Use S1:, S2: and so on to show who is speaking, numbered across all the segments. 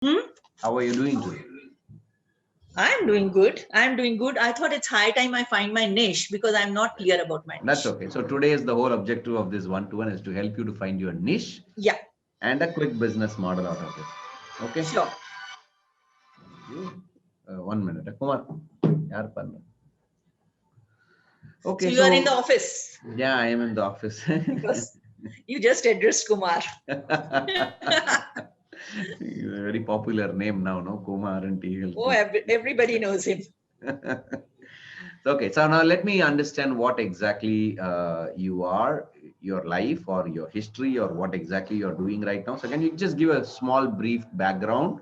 S1: Hmm?
S2: How are you doing today?
S1: I'm doing good. I'm doing good. I thought it's high time I find my niche because I'm not clear about my
S2: That's
S1: niche.
S2: okay. So today is the whole objective of this one-to-one is to help you to find your niche
S1: Yeah,
S2: and a quick business model out of it. Okay.
S1: sure.
S2: 1 minute. Kumar, yaar panna.
S1: So
S2: Okay,
S1: you are in the
S2: so
S1: office
S2: yeah, I am in the office.
S1: because you just addressed Kumar.
S2: Very popular name now, no? Kumar and T
S1: Oh,
S2: Health.
S1: everybody knows him.
S2: Okay, so now let me understand what exactly you are, your life or your history, or what exactly you're doing right now. So can you just give a small brief background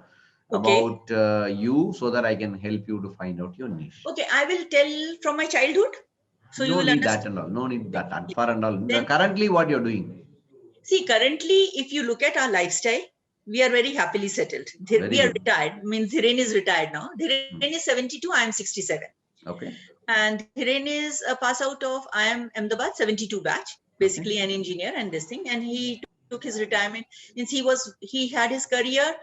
S1: Okay.
S2: about you so that I can help you to find out your niche?
S1: Okay, I will tell from my childhood. So you
S2: No
S1: will
S2: need that
S1: understand.
S2: and all. No need that and
S1: Yeah.
S2: for and all.
S1: Then
S2: Currently, what you're doing?
S1: see, currently, if you look at our lifestyle, we are very happily settled.
S2: Very
S1: We are
S2: good.
S1: retired. Means Dhiren is retired now. Dhiren is
S2: Hmm.
S1: 72, I am 67.
S2: Okay.
S1: And Dhiren is a pass out of, I am Ahmedabad 72 batch,
S2: Okay.
S1: basically an engineer and this thing. And he took his retirement since he had his career.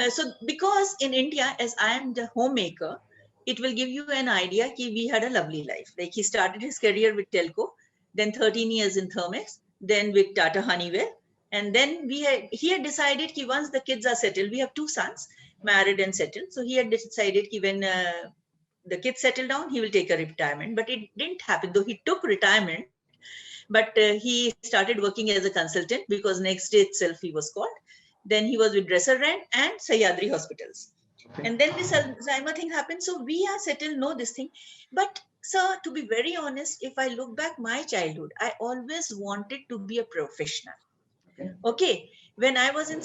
S1: So because in India, as I am the homemaker, it will give you an idea that we had a lovely life. Like he started his career with Telco, then 13 years in Thermex, then with Tata Honeywell. And then he had decided that once the kids are settled, we have two sons, married and settled. So he had decided that when the kids settle down, he will take a retirement. But it didn't happen, though he took retirement. But he started working as a consultant because next day itself he was called. Then he was with Dresser Rand and Sahyadri Hospitals.
S2: Okay.
S1: And then this Alzheimer thing happened. So we are settled, know this thing. But sir, to be very honest, if I look back my childhood, I always wanted to be a professional.
S2: Okay.
S1: Okay. When I was in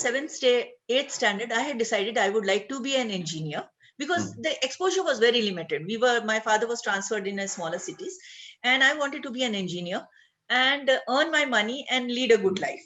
S1: eighth standard, I had decided I would like to be an engineer because
S2: Hmm.
S1: the exposure was very limited. My father was transferred in a smaller cities, and I wanted to be an engineer and earn my money and lead a good life.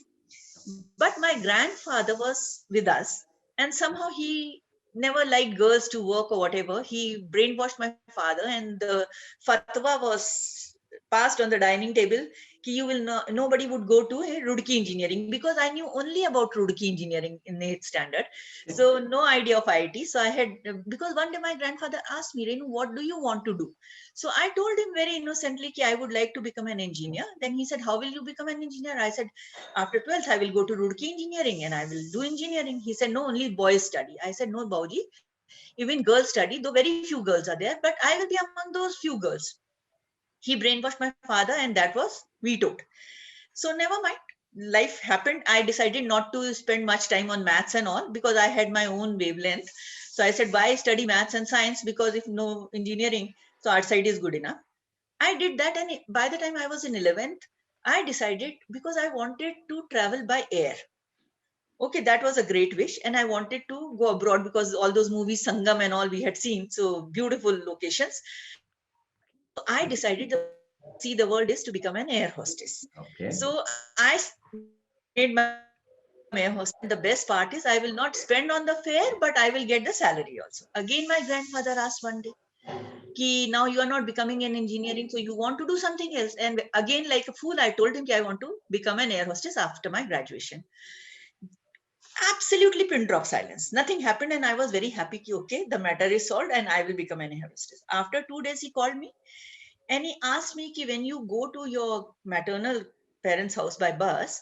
S1: But my grandfather was with us, and somehow he never liked girls to work or whatever. He brainwashed my father, and the fatwa was passed on the dining table कि you will not, nobody would go to a Roorkee engineering because I knew only about Roorkee engineering in 8th standard. So no idea of IT. So I had, because one day my grandfather asked me, Renu, what do you want to do? So I told him very innocently that I would like to become an engineer. Then he said, how will you become an engineer? I said, after 12th, I will go to Roorkee engineering and I will do engineering. He said, no, only boys study. I said, no, Bauji, even girls study, though very few girls are there, but I will be among those few girls. He brainwashed my father, and that was vetoed. So never mind. Life happened. I decided not to spend much time on maths and all because I had my own wavelength. So I said, why study maths and science? Because if no engineering, so outside is good enough. I did that, and by the time I was in 11th, I decided because I wanted to travel by air. Okay, that was a great wish, and I wanted to go abroad because all those movies, Sangam and all, we had seen. So beautiful locations. So I decided the best way to see the world is to become an air hostess. So
S2: Okay.
S1: made my air hostess, and the best part is I will not spend on the fare, but I will get the salary also. Again, my grandfather asked one day, Ki, now you are not becoming an engineering, so you want to do something else. And again, like a fool, I told him, Ki, I want to become an air hostess after my graduation. Absolutely pin drop silence. Nothing happened, and I was very happy. Ki, okay, the matter is solved, and I will become an air hostess. After 2 days, he called me and he asked me, Ki, when you go to your maternal parents' house by bus,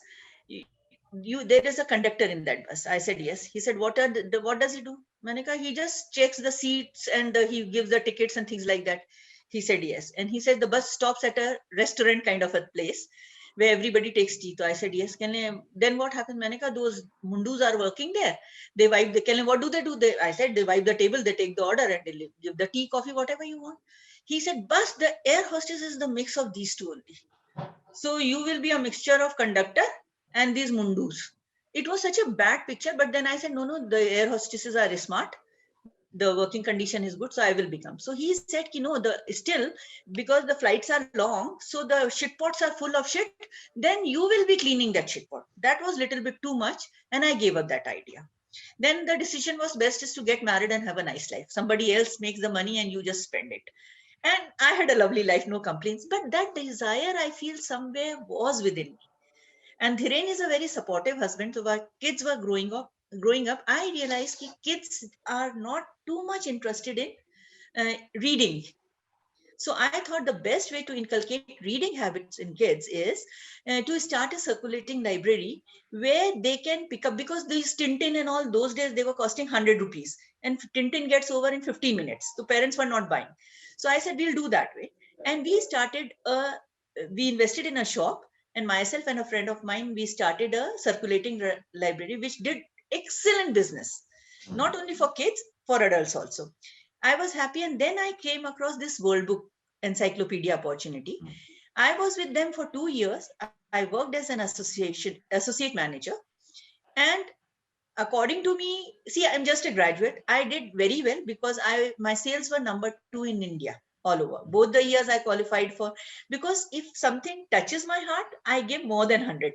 S1: there is a conductor in that bus. I said yes. He said, what does he do? Manika, he just checks the seats and he gives the tickets and things like that. He said yes. And he said the bus stops at a restaurant kind of a place where everybody takes tea. So I said yes. Then what happened, Manika? Those mundus are working there. They wipe the what do? I said they wipe the table, they take the order and they give the tea, coffee, whatever you want. He said, Bus, the air hostess is the mix of these two only. So you will be a mixture of conductor and these mundus. It was such a bad picture, but then I said, no, the air hostesses are smart. The working condition is good, so I will become. So he said, no, the still because the flights are long, so the shit pots are full of shit. Then you will be cleaning that shit pot. That was little bit too much, and I gave up that idea. Then the decision was best is to get married and have a nice life. Somebody else makes the money and you just spend it. And I had a lovely life, no complaints. But that desire, I feel, somewhere was within me. And Dhiren is a very supportive husband. So our kids were growing up. growing up, I realized that kids are not too much interested in reading. So I thought the best way to inculcate reading habits in kids is to start a circulating library where they can pick up, because these Tintin and all those days, they were costing 100 rupees and Tintin gets over in 15 minutes. So parents were not buying. So I said, we'll do that way. And we invested in a shop, and myself and a friend of mine, we started a circulating library, which did excellent business, not only for kids, for adults also. I was happy. And then I came across this World Book Encyclopedia opportunity. I was with them for 2 years. I worked as an associate manager. And according to me, see, I'm just a graduate. I did very well because my sales were number 2 in India all over. Both the years I qualified for, because if something touches my heart, I give more than 100%.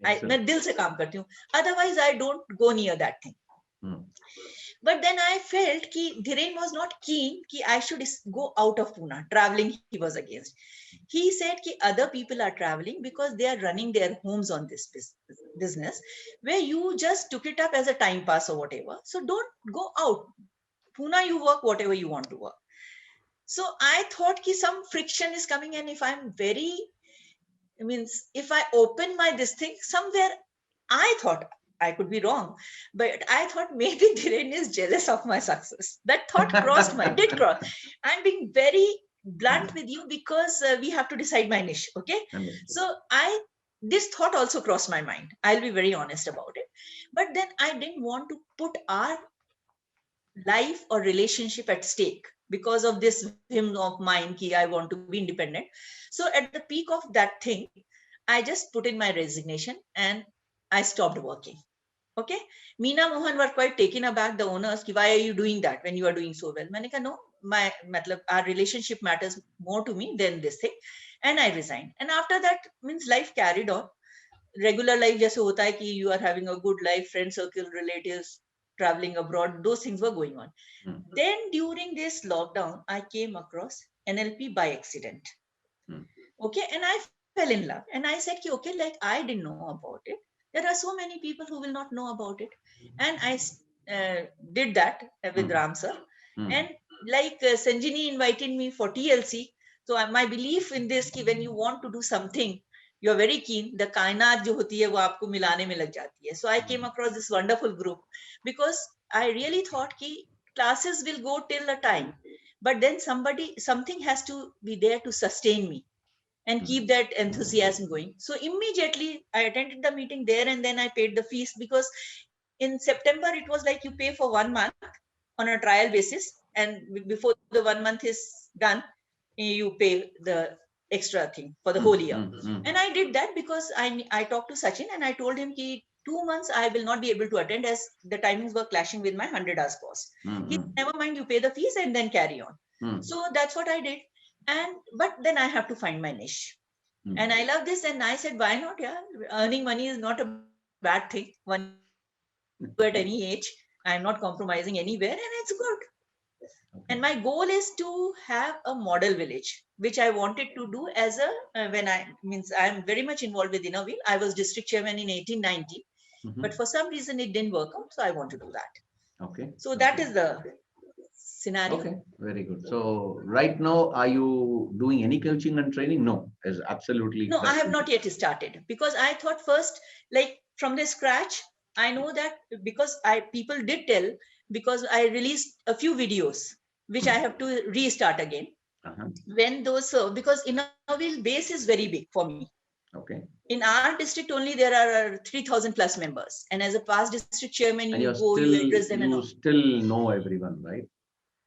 S1: मैं दिल से काम करती हूँ. Otherwise, I don't go near that thing. But then I felt that Dhiren was not keen that I should go out of Pune. Traveling, he was against. He said that other people are traveling because they are running their homes on this business, where you just took it up as a time pass or whatever. So don't go out. Pune, you work whatever you want to work. So I thought that some friction is coming, and if I'm if I open this thing somewhere, I thought, I could be wrong, but I thought maybe Dhiren is jealous of my success. That thought did cross. I'm being very blunt with you because we have to decide my niche. Okay. So this thought also crossed my mind. I'll be very honest about it. But then I didn't want to put our life or relationship at stake because of this whim of mine ki I want to be independent. So at the peak of that thing, I just put in my resignation and I stopped working. Okay. Meena Mohan were quite taken aback, the owners, ki, why are you doing that when you are doing so well? Maine kaha, no, our relationship matters more to me than this thing. And I resigned. And after that, means life carried on. Regular life jaise hota hai ki you are having a good life, friend circle, relatives, traveling abroad, those things were going on. Then during this lockdown, I came across NLP by accident. Okay. And I fell in love. And I said, okay, like I didn't know about it. There are so many people who will not know about it. And I did that with Ram sir. And like Sanjini invited me for TLC. So my belief in this, ki when you want to do something, you're very keen, the kainat jo hoti hai, wo aapko milane mein lag jati hai. So I came across this wonderful group because I really thought ki classes will go till a time, but then something has to be there to sustain me and keep that enthusiasm going. So immediately I attended the meeting there, and then I paid the fees, because in September it was like you pay for 1 month on a trial basis, and before the 1 month is done, you pay the extra thing for the whole year. And I did that because I talked to Sachin and I told him ki 2 months I will not be able to attend as the timings were clashing with my 100 hours course. He said, never mind, you pay the fees and then carry on. So that's what I did. But then I have to find my niche. And I love this. And I said, why not? Yeah, earning money is not a bad thing. One at any age, I'm not compromising anywhere, and it's good. And my goal is to have a model village, which I wanted to do as I'm very much involved with Inner Wheel. I was district chairman in 1890, but for some reason it didn't work out. So I want to do that.
S2: Okay.
S1: So that is the scenario.
S2: Okay, very good. So right now, are you doing any coaching and training? No, is absolutely.
S1: No, I have not yet started, because I thought first, like from the scratch, I know that because people did tell, because I released a few videos, which I have to restart again. When those, because Inner Wheel base is very big for me.
S2: Okay.
S1: In our district only, there are 3,000 plus members. And as a past district chairman,
S2: and
S1: you go, you address them.
S2: You still know everyone, right?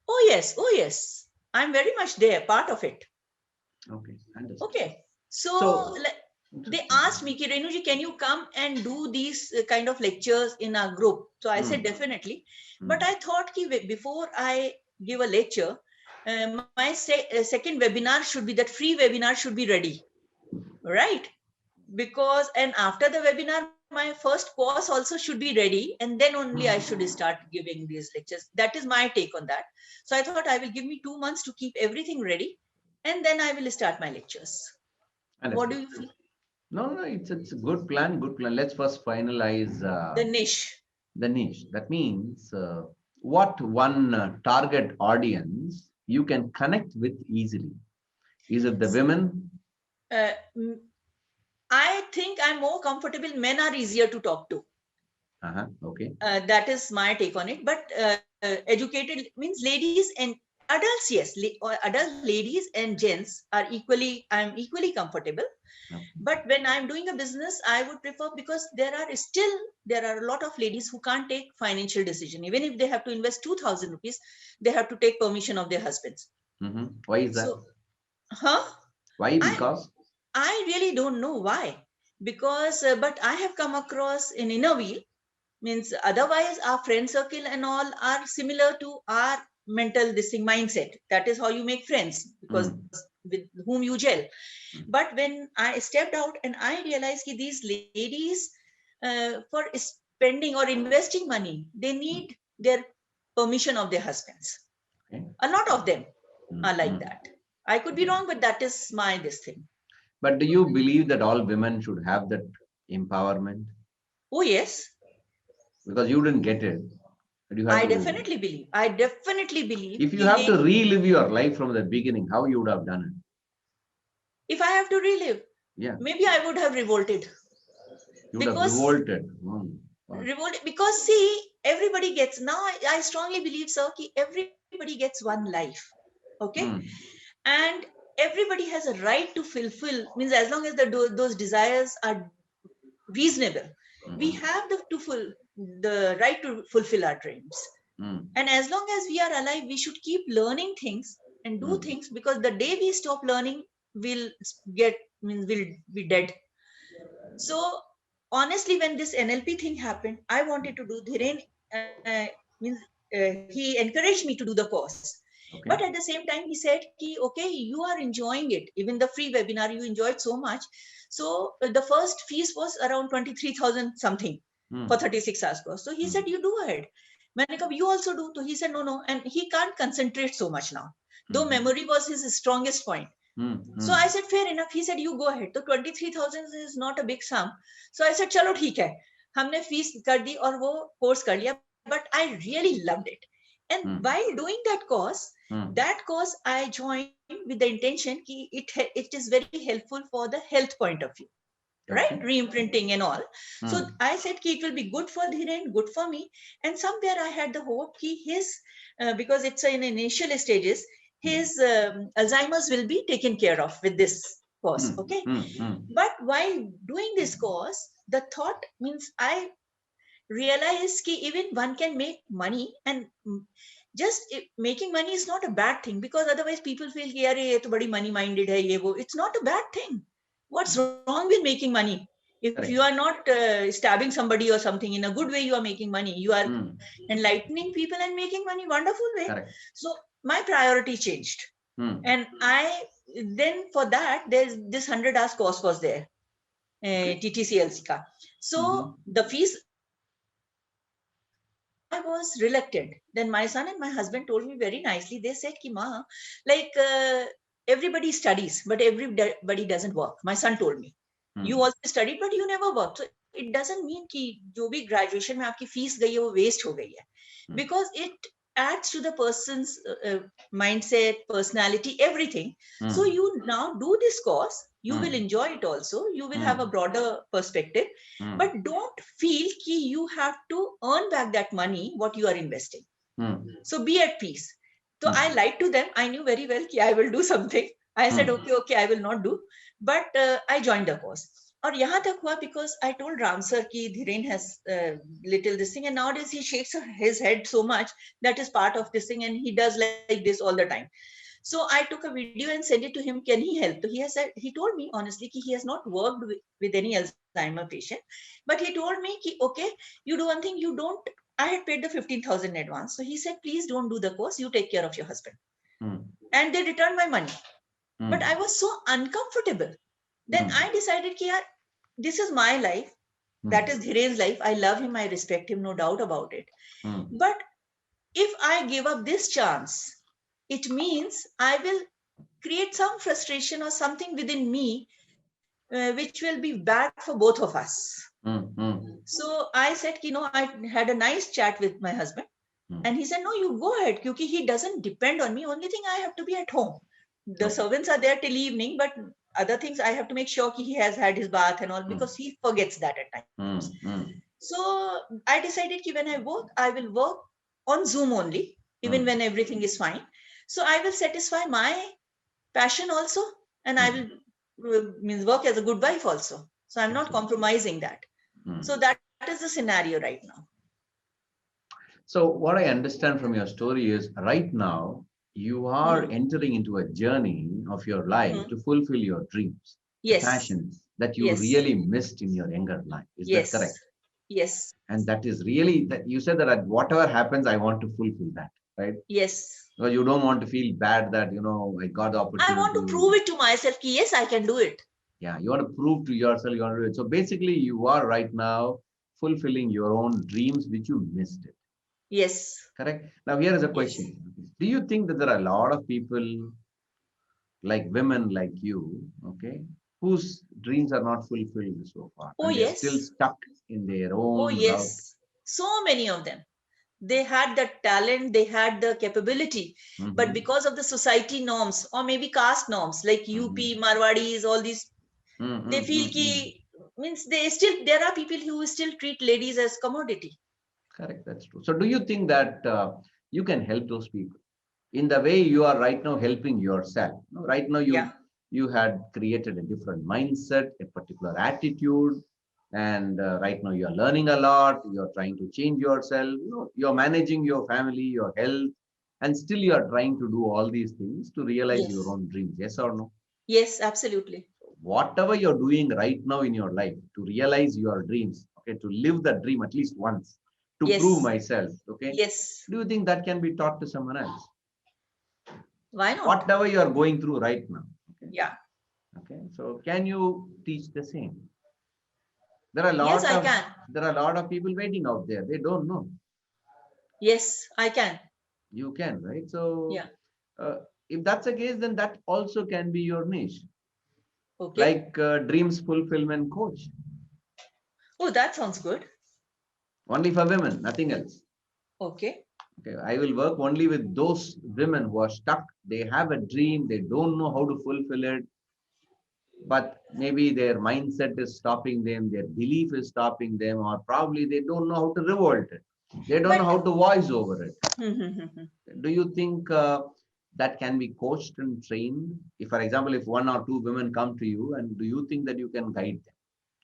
S1: Oh, yes. Oh, yes. I'm very much there, part of it.
S2: Okay.
S1: Okay. So they asked me, Renuji, can you come and do these kind of lectures in our group? So I said, definitely. But I thought before I give a lecture, my second webinar should be, that free webinar should be ready. Right? Because, and after the webinar, my first course also should be ready, and then only I should start giving these lectures. That is my take on that. So I thought I will give me 2 months to keep everything ready, and then I will start my lectures. What do you feel?
S2: No, it's a good plan. Good plan. Let's first finalize
S1: the niche.
S2: The niche. That means what one target audience you can connect with easily. Is it the women?
S1: Uh, mm, I think I'm more comfortable. Men are easier to talk to.
S2: Okay.
S1: That is my take on it. But educated means ladies and adults, yes, or adult ladies and gents are equally. I'm equally comfortable.
S2: Okay.
S1: But when I'm doing a business, I would prefer, because there are a lot of ladies who can't take financial decision. Even if they have to invest 2,000 rupees, they have to take permission of their husbands.
S2: Why is that?
S1: So, huh?
S2: Why?
S1: I
S2: Because.
S1: I really don't know why. Because, but I have come across in inner wheel, means otherwise our friend circle and all are similar to our mental this thing mindset. That is how you make friends, because with whom you gel. But when I stepped out and I realized that these ladies, for spending or investing money, they need their permission of their husbands.
S2: Okay.
S1: A lot of them are like
S2: Mm.
S1: that. I could be wrong, but that is my this thing.
S2: But do you believe that all women should have that empowerment?
S1: Oh yes,
S2: Because you didn't get it. But you have
S1: I
S2: to.
S1: definitely believe. I definitely believe.
S2: If you
S1: कि
S2: have to
S1: lady,
S2: relive your life from the beginning, how you would have done it?
S1: if I have to relive,
S2: Yeah.
S1: maybe I would have revolted.
S2: You would have
S1: Because
S2: revolted.
S1: because see, everybody gets now. I strongly believe, sir, कि everybody gets one life. Okay, and everybody has a right to fulfill. Means as long as those desires are reasonable, we have the right to fulfill our dreams. And as long as we are alive, we should keep learning things and do things, because the day we stop learning, we'll we'll be dead. So honestly, when this NLP thing happened, I wanted to do Dhiren, means he encouraged me to do the course.
S2: Okay.
S1: But at the same time, he said, Ki, okay, you are enjoying it. Even the free webinar, you enjoyed so much. So the first fees was around 23,000 something for 36 hours course. So he said, you do ahead. मैंने कहा, you also do. So he said, no, no. And he can't concentrate so much now. Though memory was his strongest point. So I said, fair enough. He said, you go ahead. So 23,000 is not a big sum. So I said, चलो ठीक है. हमने fees कर दी और वो course कर लिया. But I really loved it. And while doing that course I joined with the intention that it is very helpful for the health point of view. Right, re-imprinting and all. So I said it will be good for Dhiren, good for me. And somewhere I had the hope his because it's in initial stages, his Alzheimer's will be taken care of with this course. Okay. But while doing this course, the thought means I realized that even one can make money, and just making money is not a bad thing, because otherwise people feel that ye to badi money minded hai, ye wo. It's not a bad thing. What's wrong with making money? If you are not stabbing somebody or something, in a good way you are making money, you are enlightening people and making money, wonderful way.
S2: Correct.
S1: So my priority changed. And I then for that there's this 100 hours course was there, TTCLC ka. So the fees, I was reluctant. Then my son and my husband told me very nicely. They said, "Ki ma, like everybody studies, but everybody doesn't work." My son told me, "You also studied, but you never worked. So it doesn't mean कि जो भी graduation में आपकी fees गई है वो waste हो गई है, because it adds to the person's mindset, personality, everything. So you now do this course. You will enjoy it also. You will have a broader perspective, but don't feel कि you have to earn back that money what you are investing. So be at peace." So I lied to them. I knew very well कि I will do something. I said, okay, I will not do. But I joined the course. और यहाँ तक हुआ because I told Ram sir कि Dhiren has little this thing, and nowadays he shakes his head so much that is part of this thing, and he does like this all the time. So I took a video and sent it to him. Can he help? So he has said, he told me honestly कि he has not worked with any Alzheimer patient, but he told me कि okay, you do one thing, you don't. I had paid the 15,000 in advance, so he said, please don't do the course. You take care of your husband, and they returned my money. But I was so uncomfortable. Then I decided कि यार, this is my life. That is Dhiren's life. I love him. I respect him. No doubt about it. But if I give up this chance, it means I will create some frustration or something within me, which will be bad for both of us. So I said, I had a nice chat with my husband. And he said, no, you go ahead, because he doesn't depend on me. Only thing I have to be at home. The
S2: Okay.
S1: servants are there till evening, but other things I have to make sure he has had his bath and all, because he forgets that at times. So I decided that when I will work on Zoom only, even when everything is fine. So I will satisfy my passion also, and I will means work as a good wife also. So I'm not compromising that. So that is the scenario right now.
S2: So what I understand from your story is right now you are entering into a journey of your life to fulfill your dreams, the
S1: Yes.
S2: passions that you
S1: Yes.
S2: really missed in your younger life. Is that correct?
S1: Yes.
S2: And that is really that you said that whatever happens, I want to fulfill that, right?
S1: Yes.
S2: Because you don't want to feel bad that, I got the
S1: I want to
S2: opportunity.
S1: prove it to myself. Yes, I can do it.
S2: Yeah, you want to prove to yourself you want to do it. So basically, you are right now fulfilling your own dreams which you missed it.
S1: Yes.
S2: Correct. Now, here is a
S1: Yes.
S2: question. Do you think that there are a lot of people like women like you, okay, whose dreams are not fulfilled so far
S1: Oh,
S2: and they're still
S1: yes.
S2: stuck in their
S1: Oh,
S2: own route?
S1: yes. So many of them. They had the talent, they had the capability, but
S2: Mm-hmm.
S1: because of the society norms or maybe caste norms like UP,
S2: Mm-hmm.
S1: Marwadis, all these, they feel
S2: Mm-hmm.
S1: ki means there are people who still treat ladies as commodity.
S2: Correct, that's true. So, do you think that you can help those people in the way you are right now helping yourself? No, right now,
S1: Yeah.
S2: you had created a different mindset, a particular attitude, and right now you are learning a lot. You are trying to change yourself. You are managing your family, your health, and still you are trying to do all these things to realize your
S1: Yes.
S2: own dreams. Yes or no?
S1: Yes, absolutely.
S2: Whatever you're doing right now in your life to realize your dreams, okay, to live the dream at least once, to prove
S1: Yes.
S2: myself, okay,
S1: Yes.
S2: do you think that can be taught to someone else?
S1: Why not?
S2: Whatever you are going through right now, okay,
S1: Yeah.
S2: okay, so can you teach the same? There are a
S1: Yes,
S2: lot
S1: I
S2: of
S1: can.
S2: people waiting out there. They don't know.
S1: Yes, I can.
S2: You can, right? So
S1: Yeah.
S2: uh, if that's the case, then that also can be your niche,
S1: Okay.
S2: like dreams fulfillment coach,
S1: Oh, that sounds good.
S2: only for women, nothing else.
S1: Okay.
S2: Okay, I will work only with those women who are stuck. They have a dream, they don't know how to fulfill it, but maybe their mindset is stopping them, their belief is stopping them, or probably they don't know how to revolt it. They don't know
S1: But
S2: how to voice over it.
S1: hmm, hmm, hmm, hmm.
S2: Do you think that can be coached and trained? If, for example, if one or two women come to you, and do you think that you can guide them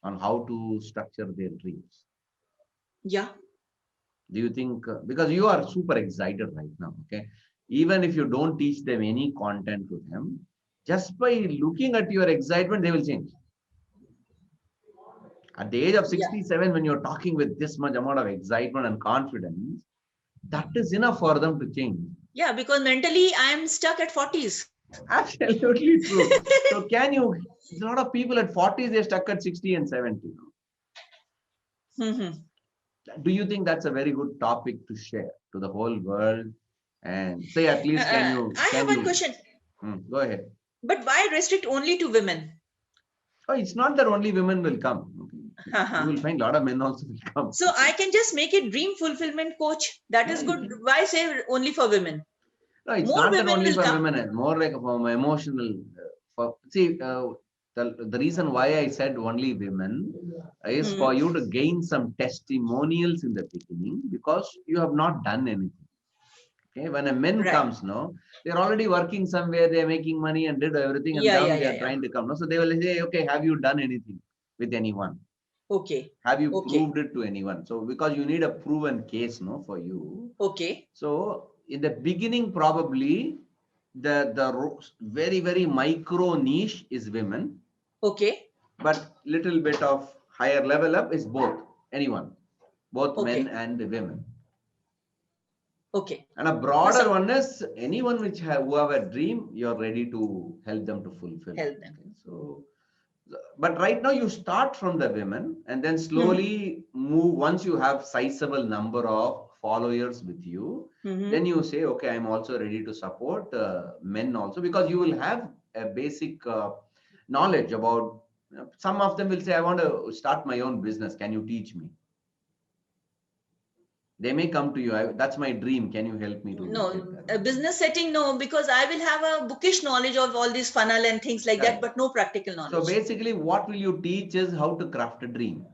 S2: on how to structure their dreams?
S1: Yeah.
S2: Do you think, because you are super excited right now, okay? Even if you don't teach them any content to them, just by looking at your excitement, they will change. At the age of
S1: Yeah.
S2: 67, when you're talking with this much amount of excitement and confidence, that is enough for them to change.
S1: Yeah, because mentally I am stuck at 40s.
S2: Absolutely true. So can you, a lot of people at 40s, they're stuck at 60 and 70.
S1: Hmm.
S2: Do you think that's a very good topic to share to the whole world? And say at least
S1: I have one question.
S2: go ahead.
S1: But why restrict only to women?
S2: Oh, it's not that only women will come. Okay. You will find a lot of men also will come.
S1: So I can just make it dream fulfillment coach. That
S2: Yeah,
S1: is
S2: you
S1: good.
S2: can.
S1: Why say only for women?
S2: No, it's
S1: More
S2: not that
S1: women
S2: only
S1: will
S2: for
S1: come.
S2: women, more like from emotional. The reason why I said only women is
S1: Hmm.
S2: for you to gain some testimonials in the beginning because you have not done anything. Okay, when a man
S1: Right.
S2: comes, no, they're already working somewhere, they're making money and did everything, and
S1: Yeah, yeah,
S2: then
S1: yeah,
S2: they're
S1: yeah.
S2: trying to come. No, so they will say, okay, have you done anything with anyone?
S1: Okay.
S2: Have you
S1: Okay.
S2: proved it to anyone? So because you need a proven case, no, for you.
S1: Okay.
S2: So in the beginning, probably the very micro niche is women,
S1: Okay.
S2: but little bit of higher level up is anyone, both men
S1: Okay.
S2: and women.
S1: Okay.
S2: And a
S1: So
S2: broader one is anyone who have a dream, you're ready to help them to fulfill it.
S1: help them.
S2: Okay? So, but right now you start from the women and then
S1: Hmm.
S2: slowly move. Once you have sizable number of followers with you,
S1: Hmm.
S2: then you say, okay, I'm also ready to support men also, because you will have a basic knowledge about. Some of them will say, I want to start my own business. Can you teach me? They may come to you. That's my dream. Can you help me to
S1: No,
S2: get
S1: a
S2: that?
S1: business setting, no, because I will have a bookish knowledge of all these funnel and things like that,
S2: Correct.
S1: but no practical
S2: So
S1: knowledge.
S2: basically, what will you teach is how to craft a dream.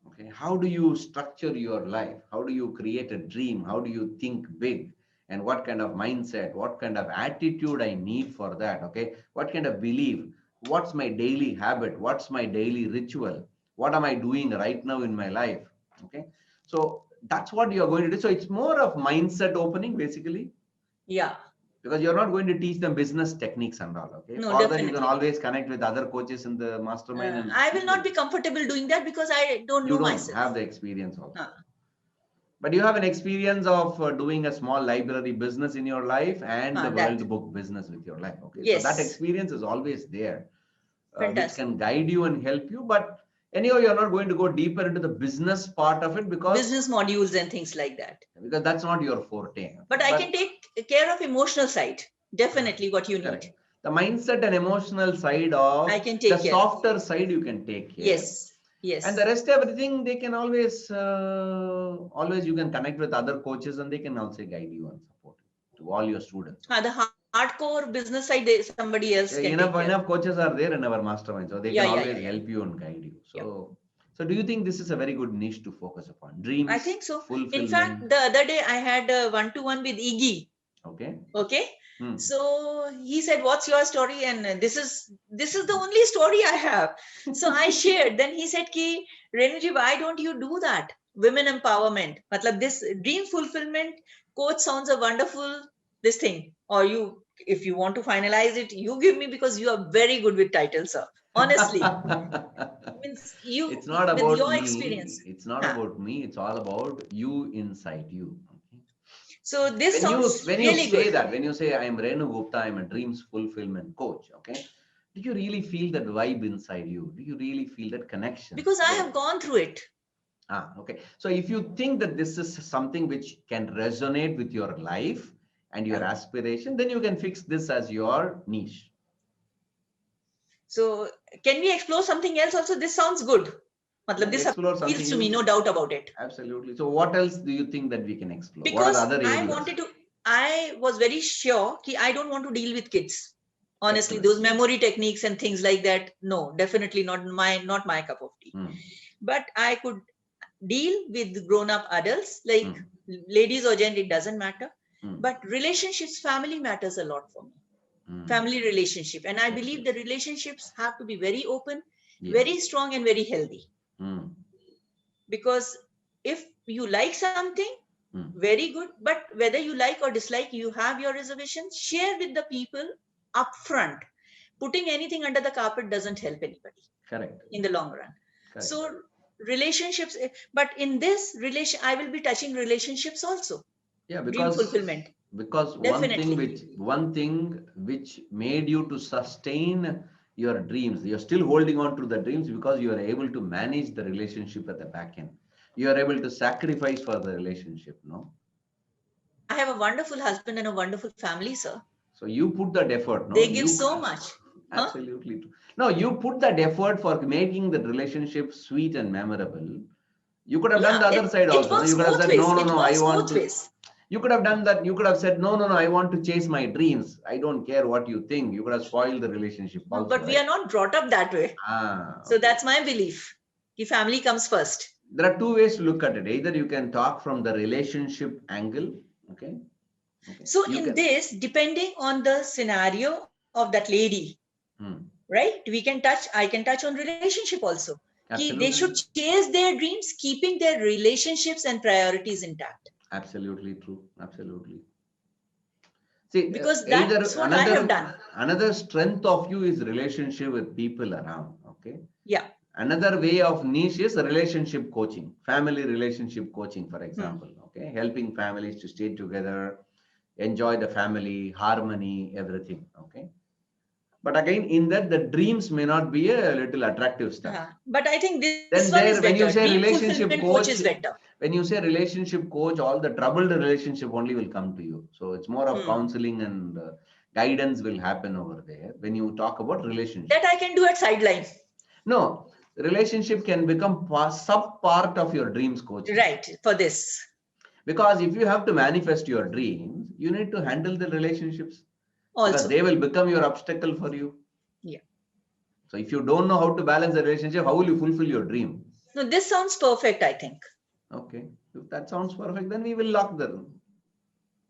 S2: Okay, how do you structure your life? How do you create a dream? How do you think big? And what kind of mindset, what kind of attitude I need for that? Okay, what kind of belief? What's my daily habit? What's my daily ritual? What am I doing right now in my life? Okay, so that's what you're going to do. So it's more of mindset opening basically,
S1: Yeah,
S2: because you're not going to teach them business techniques and all. Okay,
S1: no,
S2: for that you can
S1: definitely.
S2: always connect with other coaches in the mastermind and
S1: I will not be comfortable doing that because I don't
S2: you
S1: know
S2: don't
S1: myself.
S2: have the experience also.
S1: Uh,
S2: But you have an experience of doing a small library business in your life and the
S1: that,
S2: world book business with your life. Okay, so that
S1: yes,
S2: experience is always there, which
S1: fantastic.
S2: can guide you and help you. But anyhow, you're not going to go deeper into the business part of it
S1: Business modules and things like that.
S2: because that's not your forte.
S1: But
S2: Okay?
S1: I
S2: But
S1: can take care of emotional side. Definitely what you
S2: correct,
S1: need.
S2: the mindset and emotional side
S1: I
S2: of
S1: can
S2: the
S1: take care of.
S2: softer side you can take care.
S1: Yes,
S2: And the
S1: yes.
S2: rest everything they can always you can connect with other coaches and they can also guide you and support you to all your students.
S1: The hardcore business side, somebody else
S2: Yeah,
S1: can take care.
S2: enough coaches are there in our mastermind, so they
S1: Yeah,
S2: can
S1: yeah, yeah,
S2: always
S1: yeah.
S2: help you and guide you.
S1: Yeah.
S2: So do you think this is a very good niche to focus upon?
S1: I
S2: Dreams,
S1: think so. In
S2: fulfillment.
S1: fact, the other day I had a one-to-one with Iggy.
S2: Okay.
S1: Okay.
S2: Hmm.
S1: So he said, "What's your story?" And this is the only story I have. So I shared. Then he said, "Ki Renuji, why don't you do that? Women empowerment. Matlab this dream fulfillment coach sounds a wonderful this thing. Or you, if you want to finalize it, you give me because you are very good with titles, sir. Honestly, means you
S2: It's not
S1: with
S2: about
S1: your
S2: me.
S1: experience.
S2: It's not
S1: Huh.
S2: about me. It's all about you inside you. Okay.
S1: So this sounds
S2: When you
S1: really
S2: say
S1: good
S2: that, when you say I am Renu Gupta, I'm a dreams fulfillment coach. Okay. Do you really feel that vibe inside you? Do you really feel that connection?
S1: because I
S2: There.
S1: have gone through it.
S2: Okay. So if you think that this is something which can resonate with your life and your
S1: Yeah.
S2: aspiration, then you can fix this as your niche.
S1: So can we explore something else also? This sounds good.
S2: Yeah,
S1: Matlab, this
S2: explore
S1: appeals
S2: something
S1: to me,
S2: else.
S1: no doubt about it.
S2: Absolutely. So what else do you think that we can explore? What are the
S1: Because
S2: other
S1: I
S2: areas?
S1: wanted to, I was very sure that I don't want to deal with kids. Honestly,
S2: Excellent.
S1: those memory techniques and things like that, no, definitely not my cup of tea.
S2: Hmm.
S1: But I could deal with grown-up adults, like
S2: Hmm.
S1: ladies or gender, it doesn't matter.
S2: Hmm.
S1: But relationships, family matters a lot for me.
S2: Hmm.
S1: Family relationship. And I believe
S2: Excellent.
S1: the relationships have to be very open,
S2: Yes.
S1: very strong, and very healthy.
S2: Hmm.
S1: Because if you like something,
S2: Hmm.
S1: very good, but whether you like or dislike, you have your reservations, share with the people upfront. Putting anything under the carpet doesn't help anybody
S2: Correct.
S1: in the long run.
S2: Correct.
S1: So relationships, but in this relation, I will be touching relationships also.
S2: Yeah,
S1: Dream fulfillment.
S2: because
S1: Definitely.
S2: one thing which made you to sustain your dreams, you're still holding on to the dreams because you are able to manage the relationship at the back end. You are able to sacrifice for the relationship, no?
S1: I have a wonderful husband and a wonderful family, sir.
S2: So you put that effort, no?
S1: They give so much. Huh?
S2: Absolutely true. No, you put that effort for making the relationship sweet and memorable. You could have done
S1: Yeah,
S2: the other side
S1: it
S2: also. No?
S1: works
S2: You could have
S1: both
S2: said,
S1: ways.
S2: no, no,
S1: It
S2: no, I
S1: works
S2: want
S1: both
S2: to.
S1: ways.
S2: You could have done that. You could have said, no, no, no, I want to chase my dreams. I don't care what you think. You could have spoiled the relationship
S1: No,
S2: also,
S1: but we
S2: right?
S1: are not brought up that way. So
S2: Okay.
S1: that's my belief. The family comes first.
S2: There are two ways to look at it. Either you can talk from the relationship angle, okay?
S1: So
S2: You
S1: in
S2: can.
S1: this, depending on the scenario of that lady, right? I can touch on relationship also. They should
S2: Absolutely.
S1: chase their dreams, keeping their relationships and priorities intact.
S2: Absolutely true. Absolutely. See,
S1: Because
S2: either
S1: that's what I have done.
S2: another strength of you is relationship with people around. Okay.
S1: Yeah.
S2: Another way of niche is relationship coaching, family relationship coaching, for example. Okay, helping families to stay together, enjoy the family, harmony, everything. Okay. But again, in that the dreams may not be a little attractive stuff.
S1: But I think this
S2: Then
S1: one is
S2: there, when you
S1: better.
S2: say
S1: Dream
S2: relationship
S1: fulfillment coach
S2: coach,
S1: is better.
S2: when you say relationship coach, all the troubled relationship only will come to you. So it's more of counseling and guidance will happen over there when you talk about relationship.
S1: That I can do at sideline.
S2: No, relationship can become sub part of your dreams coaching.
S1: Right, for this.
S2: Because if you have to manifest your dreams, you need to handle the relationships because
S1: Also,
S2: they will become your obstacle for you.
S1: yeah.
S2: So if you don't know how to balance the relationship, how will you fulfill your dream?
S1: No, this sounds perfect, I think.
S2: Okay, if that sounds perfect, then we will lock the.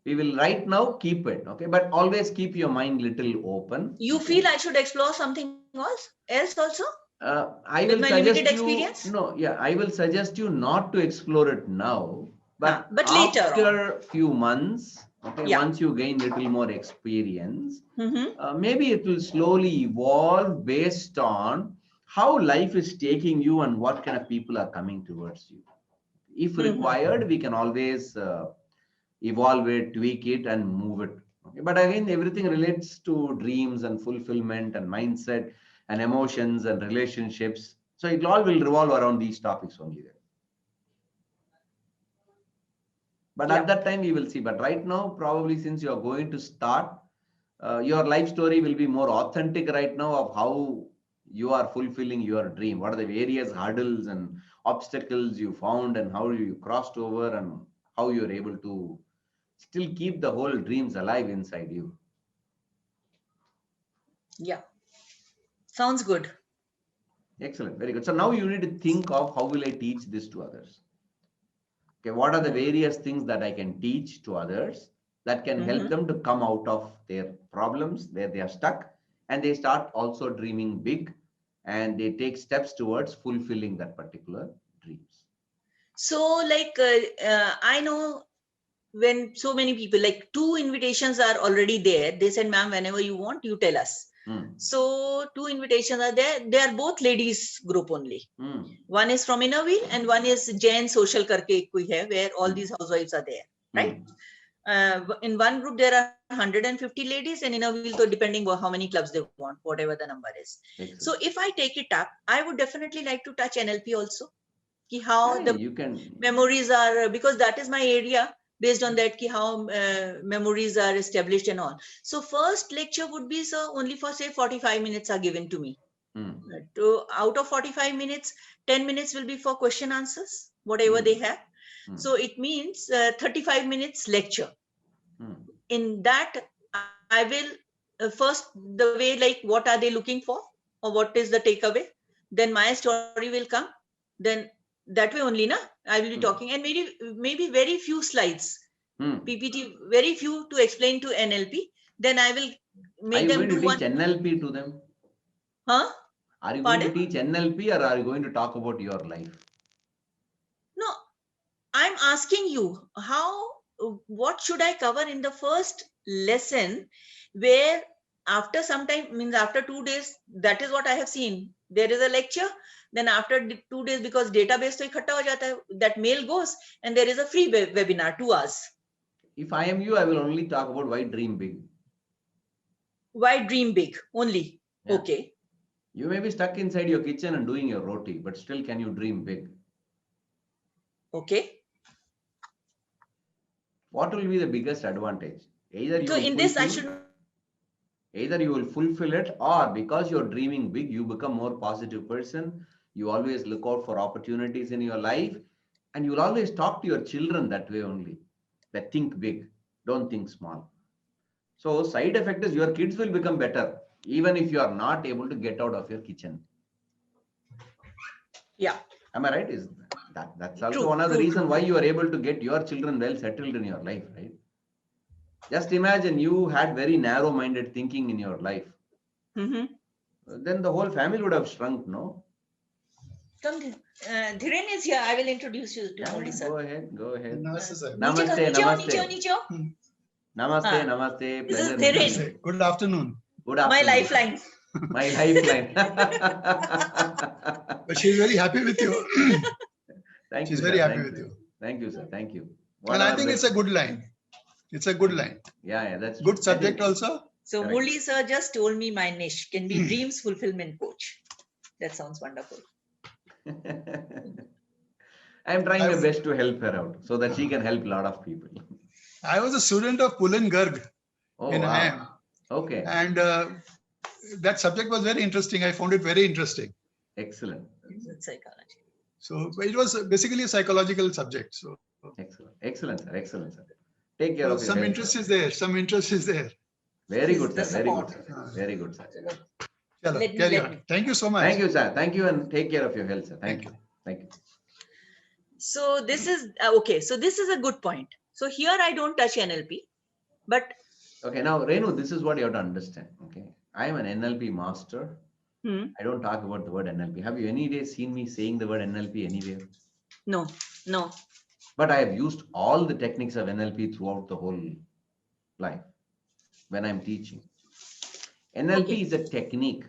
S2: We will right now keep it. Okay, but always keep your mind little open.
S1: You
S2: Okay?
S1: feel I should explore something else also?
S2: I
S1: With
S2: will
S1: my
S2: suggest
S1: limited
S2: you.
S1: experience?
S2: No, yeah, I will suggest you not to explore it now, but
S1: But later on.
S2: after few months. Okay,
S1: Yeah.
S2: once you gain little more experience,
S1: Mm-hmm.
S2: maybe it will slowly evolve based on how life is taking you and what kind of people are coming towards you. If
S1: Mm-hmm.
S2: required, we can always evolve it, tweak it, and move it. Okay? But again, everything relates to dreams and fulfillment and mindset and emotions and relationships. So it all will revolve around these topics only there. But
S1: Yeah.
S2: at that time, we will see. But right now, probably since you are going to start, your life story will be more authentic right now of how you are fulfilling your dream. What are the various hurdles and obstacles you found and how you crossed over and how you're able to still keep the whole dreams alive inside you.
S1: Yeah. Sounds good.
S2: Excellent. Very good. So now you need to think of how will I teach this to others? Okay, what are the various things that I can teach to others that can help them to come out of their problems where they are stuck and they start also dreaming big and they take steps towards fulfilling that particular dreams.
S1: So, like, I know when so many people, like 2 invitations are already there. They said, ma'am, whenever you want, you tell us. So 2 invitations are there. They are both ladies group only. One is from Innerwheel and one is Jain Social Karke ek koi hai, where all these housewives are there, right? In one group there are 150 ladies, and Innerwheel, so depending on how many clubs they want, whatever the number is.
S2: Excellent.
S1: So if I take it up, I would definitely like to touch NLP also. Ki how
S2: Yeah,
S1: the
S2: you can.
S1: memories are, because that is my area. Based on that, ki how memories are established and all. So first lecture would be, so only for say 45 minutes are given to me. Out of 45 minutes, 10 minutes will be for question answers, whatever they have. So it means 35 minutes lecture. In that, I will first the way, like what are they looking for or what is the takeaway. Then my story will come. Then that way only, na, I will be talking, and maybe very few slides, PPT, very few to explain to NLP. Then I will
S2: Are
S1: make
S2: you
S1: them
S2: going to
S1: do
S2: teach
S1: one.
S2: NLP to them?
S1: Huh?
S2: Are you
S1: Pardon?
S2: going to teach NLP or are you going to talk about your life?
S1: No, I'm asking you what should I cover in the first lesson, where after some time, means after 2 days, that is what I have seen. There is a lecture, then after 2 days, because database to ikhatta ho jata hai, that mail goes, and there is a free webinar, 2 hours.
S2: If I am you, I will only talk about why dream big.
S1: Why dream big only?
S2: Yeah.
S1: Okay.
S2: You may be stuck inside your kitchen and doing your roti, but still can you dream big?
S1: Okay.
S2: What will be the biggest advantage? Either you
S1: So
S2: will
S1: in this, I
S2: fulfill,
S1: should.
S2: either you will fulfill it, or because you're dreaming big, you become more positive person. You always look out for opportunities in your life, and you'll always talk to your children that way only. That think big, don't think small. So side effect is your kids will become better, even if you are not able to get out of your kitchen.
S1: Yeah.
S2: Am I right? Is that's also
S1: True,
S2: one of the
S1: true,
S2: reasons
S1: true.
S2: why you are able to get your children well settled in your life, right? Just imagine you had very narrow-minded thinking in your life. Then the whole family would have shrunk, no?
S1: Come, Dhiren is here. I will introduce you to Murli sir.
S2: Go ahead, go ahead.
S3: Namaste, sir.
S2: Namaste, namaste.
S1: Niche.
S2: Namaste, namaste.
S1: This is
S2: Pleasure
S1: Dhiren.
S2: meeting you.
S3: Namaste. Good afternoon.
S2: Good
S1: My
S2: afternoon.
S1: lifeline.
S2: My lifeline.
S3: But she's very happy with you.
S2: Thank
S3: She's
S2: you,
S3: very
S2: sir.
S3: happy
S2: Thank
S3: with you.
S2: Thank you, sir. Thank you.
S3: And I think it's a good line. It's a good line.
S2: Yeah, that's
S3: good
S2: true.
S3: subject also.
S1: So
S2: Correct.
S1: Murli sir just told me my niche can be dreams fulfillment coach. That sounds wonderful.
S2: I'm trying my best to help her out so that she can help a lot of people.
S3: I was a student of Pulin Garg in
S2: wow.
S3: IIM.
S2: Okay.
S3: And that subject was very interesting. I found it very interesting.
S2: Excellent.
S1: Psychology.
S3: So it was basically a psychological subject. So
S2: Excellent. Excellent, sir. Excellent, sir. Take care
S3: So
S2: of your
S3: some
S2: health,
S3: interest
S2: sir.
S3: is there. Some interest is there.
S2: Very
S1: This
S2: good,
S1: is the
S2: sir. Very good,
S1: support.
S2: sir.
S3: Uh,
S2: Very good, sir.
S3: Chalo,
S1: Let me,
S3: carry
S1: let
S3: on.
S1: me.
S3: Thank you so much.
S2: Thank you, sir. Thank you, and take care of your health, sir. Thank
S3: Thank
S2: you. Thank you.
S1: So this is okay. So this is a good point. So here I don't touch NLP, but
S2: Okay, now, Renu, this is what you have to understand. Okay, I am an NLP master.
S1: hmm,
S2: I don't talk about the word NLP. Have you any day seen me saying the word NLP anywhere?
S1: no, no.
S2: But I have used all the techniques of NLP throughout the whole life when I'm teaching. NLP
S1: Okay,
S2: is a technique.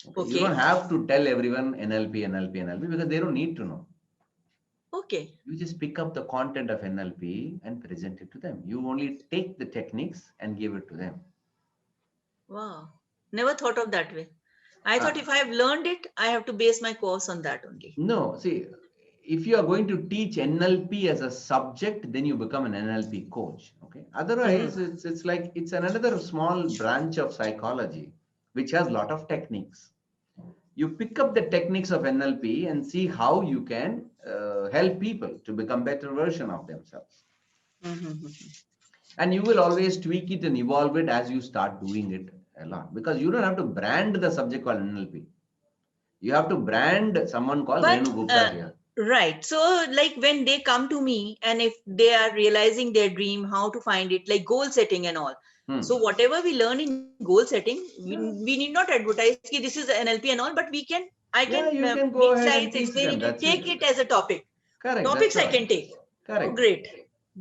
S2: Okay, you don't
S1: okay,
S2: have to tell everyone NLP, NLP, NLP because they don't need to know.
S1: okay.
S2: You just pick up the content of NLP and present it to them. You only take the techniques and give it to them.
S1: Wow. Never thought of that way. I thought
S2: Ah,
S1: if I have learned it, I have to base my course on that only.
S2: no, see, if you are going to teach NLP as a subject, then you become an NLP coach. Okay. Otherwise, it's like it's another small branch of psychology which has a lot of techniques. You pick up the techniques of NLP and see how you can help people to become better version of themselves.
S1: Mm-hmm.
S2: And you will always tweak it and evolve it as you start doing it a lot, because you don't have to brand the subject called NLP. You have to brand someone called
S1: But
S2: Renu Gupta here.
S1: right. So like when they come to me and if they are realizing their dream, how to find it, like goal setting and all. So whatever we learn in goal setting, we need not advertise that this is NLP and all, but I
S2: Yeah,
S1: can
S2: you can go
S1: make
S2: ahead and
S1: slides,
S2: teach
S1: explain
S2: them.
S1: it and
S2: That's
S1: take
S2: it.
S1: it as a topic.
S2: Correct. That's
S1: Topics I
S2: right.
S1: can take. Oh,
S2: Correct.
S1: great,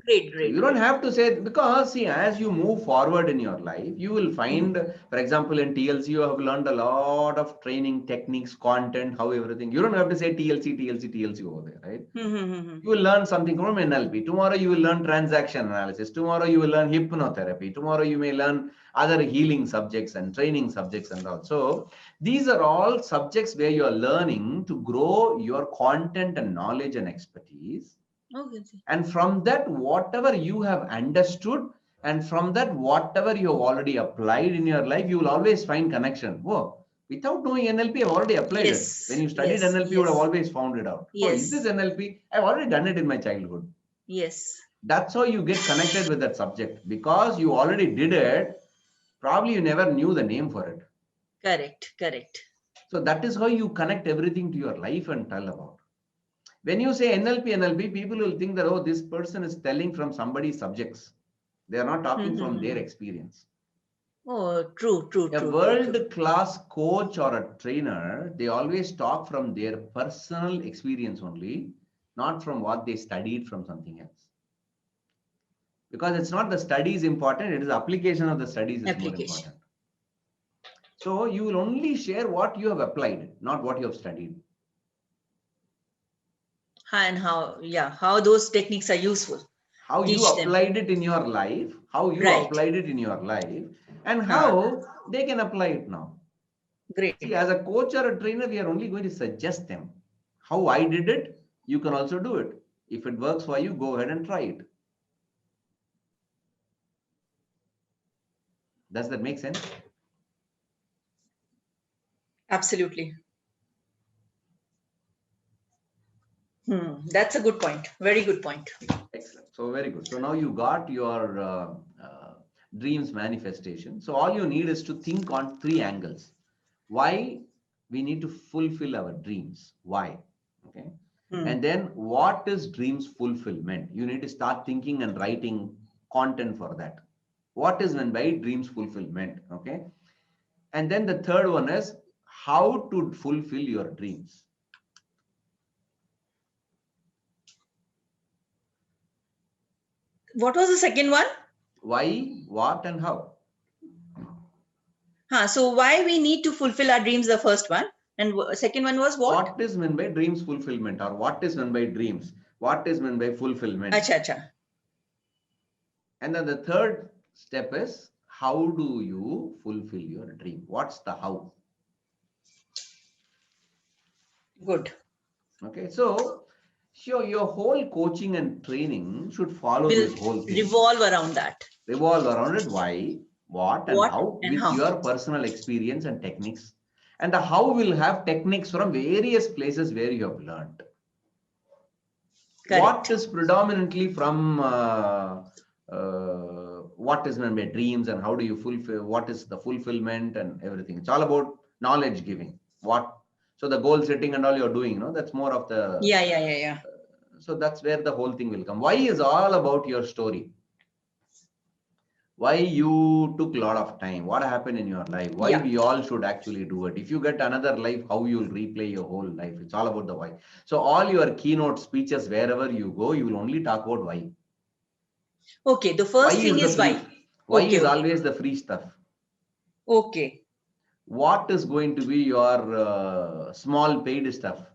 S1: great,
S2: So you
S1: great,
S2: don't
S1: great.
S2: have to say, because see, as you move forward in your life, you will find, for example, in TLC, you have learned a lot of training techniques, content, how everything. You don't have to say TLC, TLC, TLC over there, right?
S1: Mm-hmm.
S2: You will learn something from NLP. Tomorrow you will learn transaction analysis. Tomorrow you will learn hypnotherapy. Tomorrow you may learn other healing subjects and training subjects and all. So these are all subjects where you are learning to grow your content and knowledge and expertise.
S1: Okay.
S2: And from that, whatever you have understood, and from that, whatever you have already applied in your life, you will always find connection. Whoa, without knowing NLP, I've already applied it. When
S1: Yes,
S2: you studied
S1: yes,
S2: NLP, you would have
S1: yes,
S2: always found it out. Oh, is this
S1: yes,
S2: NLP? I've already done it in my childhood.
S1: yes.
S2: That's how you get connected with that subject, because you already did it. Probably you never knew the name for it.
S1: Correct, correct.
S2: So that is how you connect everything to your life and tell about. When you say NLP, people will think that, oh, this person is telling from somebody's subjects. They are not talking from their experience.
S1: Oh, true, true,
S2: A
S1: true, true, true.
S2: world-class coach or a trainer, they always talk from their personal experience only, not from what they studied from something else. Because it's not the studies important, it is the application of the studies is more
S1: Application.
S2: important. So you will only share what you have applied, not what you have studied.
S1: And how, yeah, how those techniques are useful.
S2: How you
S1: Teach them.
S2: applied it in your life,
S1: Right.
S2: and how they can apply it now.
S1: Great.
S2: See, as a coach or a trainer, we are only going to suggest them. How I did it, you can also do it. If it works for you, go ahead and try it. Does that make sense?
S1: Absolutely. That's a good point. Very good point.
S2: Excellent. So very good. So now you got your dreams manifestation. So all you need is to think on 3 angles. Why we need to fulfill our dreams? Why? Okay. And then what is dreams fulfillment? You need to start thinking and writing content for that. What is meant by dreams fulfillment? Okay. And then the third one is how to fulfill your dreams.
S1: What was the second one?
S2: Why, what, and how.
S1: So why we need to fulfill our dreams, the first one. And second one was what?
S2: What is meant by dreams fulfillment, or what is meant by dreams? What is meant by fulfillment?
S1: Acha, acha.
S2: And then the third step is how do you fulfill your dream? What's the how?
S1: Good.
S2: Okay, so sure, your whole coaching and training should follow
S1: Will
S2: this whole thing.
S1: revolve around that.
S2: Revolve around it. Why, what, and how,
S1: and
S2: with
S1: how.
S2: your personal experience and techniques. And the how will have techniques from various places where you have learned. What is predominantly from what is meant by dreams, and how do you fulfill, what is the fulfillment and everything? It's all about knowledge giving. So the goal setting and all you're doing, that's more of the,
S1: Yeah.
S2: so that's where the whole thing will come. Why is all about your story. Why you took a lot of time, what happened in your life, why we all should actually do it. If you get another life, how you'll replay your whole life. It's all about the why. So all your keynote speeches, wherever you go, you will only talk about why.
S1: Okay, the first thing is why.
S2: Why is always the free stuff.
S1: Okay.
S2: What is going to be your small paid stuff?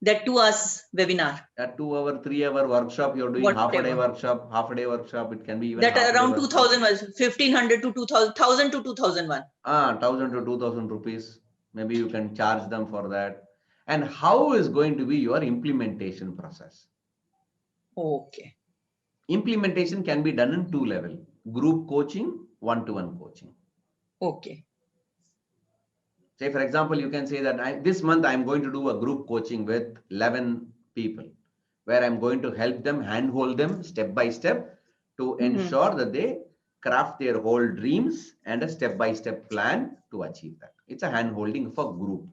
S1: That 2 hours webinar.
S2: That 2 hour, 3 hour workshop, you're doing half a day workshop. It can be even
S1: that around 2000 was 1500 to 2000, 1000 to 2001.
S2: 1000 to 2000 rupees. Maybe you can charge them for that. And how is going to be your implementation process?
S1: Okay.
S2: Implementation can be done in 2 levels: group coaching, one-to-one coaching.
S1: Okay.
S2: Say, for example, you can say that this month I'm going to do a group coaching with 11 people, where I'm going to help them, handhold them step by step to ensure that they craft their whole dreams and a step-by-step plan to achieve that. It's a handholding for group.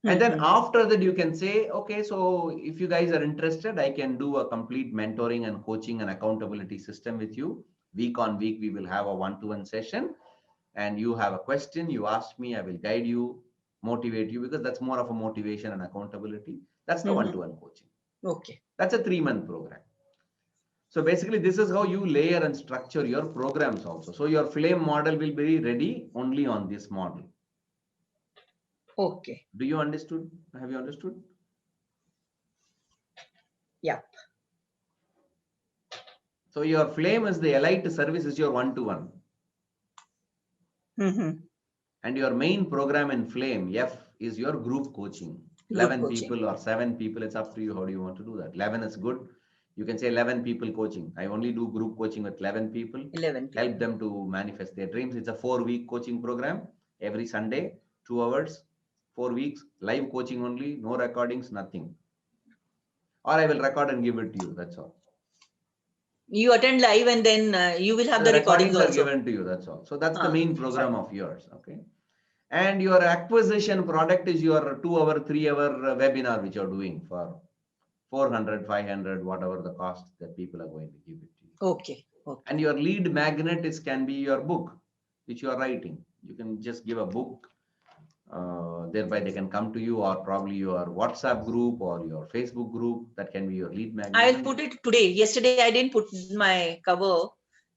S2: And then after that, you can say, okay, so if you guys are interested, I can do a complete mentoring and coaching and accountability system with you. Week on week, we will have a one-to-one session. And you have a question, you ask me, I will guide you, motivate you, because that's more of a motivation and accountability. That's the one-to-one coaching.
S1: Okay.
S2: That's a 3-month program. So basically, this is how you layer and structure your programs also. So your flame model will be ready only on this model.
S1: Okay.
S2: Do you understood? Have you understood?
S1: Yeah.
S2: So your flame is the elite service is your one-to-one. And your main program in flame, F, is your group coaching. 11 people or 7 people, it's up to you. How do you want to do that? 11 is good. You can say 11 people coaching. I only do group coaching with 11 people.
S1: 11 people.
S2: Help them to manifest their dreams. It's a 4-week coaching program. Every Sunday, 2 hours, 4 weeks, live coaching only, no recordings, nothing. Or I will record and give it to you. That's all.
S1: You attend live and then you will have the recordings
S2: are
S1: also
S2: given to you. That's all. So that's the main program of yours. Okay. And your acquisition product is your 2 hour, 3 hour webinar, which you're doing for 400, 500, whatever the cost that people are going to give it to you.
S1: Okay.
S2: And your lead magnet can be your book, which you are writing. You can just give a book. Thereby they can come to you, or probably your WhatsApp group or your Facebook group. That can be your lead magnet.
S1: I'll put it today. Yesterday I didn't put my cover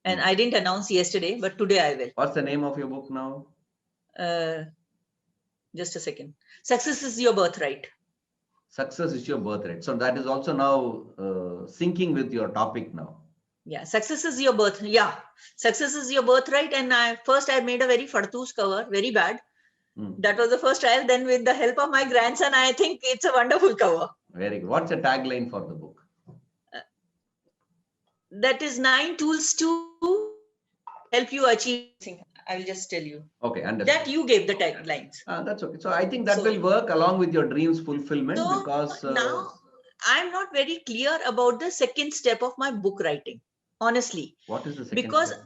S1: and I didn't announce yesterday, but today I will.
S2: What's the name of your book now?
S1: Just a second. Success is your birthright.
S2: Success is your birthright. So that is also now syncing with your topic now.
S1: Yeah, success is your birth. Yeah, success is your birthright. And I made a very fartoos cover, very bad. That was the first trial. Then with the help of my grandson, I think it's a wonderful cover.
S2: Very good. What's the tagline for the book?
S1: That is 9 tools to help you achieve. I will just tell you.
S2: Okay, understood.
S1: That you gave the taglines.
S2: That's okay. So I think that will work along with your dreams fulfillment, because
S1: now I'm not very clear about the second step of my book writing. Honestly.
S2: What is the second
S1: because
S2: step?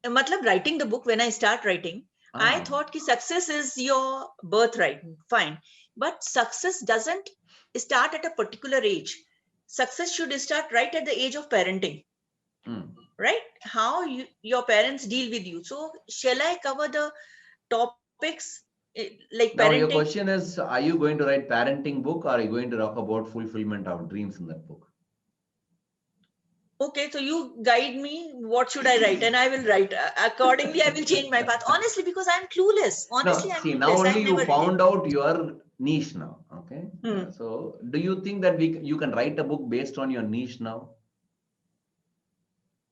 S1: Matlab, writing the book, when I start writing, I thought ki success is your birthright. Fine. But success doesn't start at a particular age. Success should start right at the age of parenting. Right? How your parents deal with you. So shall I cover the topics like parenting?
S2: Now your question is, are you going to write parenting book, or are you going to talk about fulfillment of dreams in that book?
S1: Okay, so you guide me. What should I write? And I will write. Accordingly, I will change my path. Honestly, because I'm clueless. Honestly,
S2: no,
S1: I'm
S2: see,
S1: clueless.
S2: now only you found out your niche now. Okay. So do you think that you can write a book based on your niche now?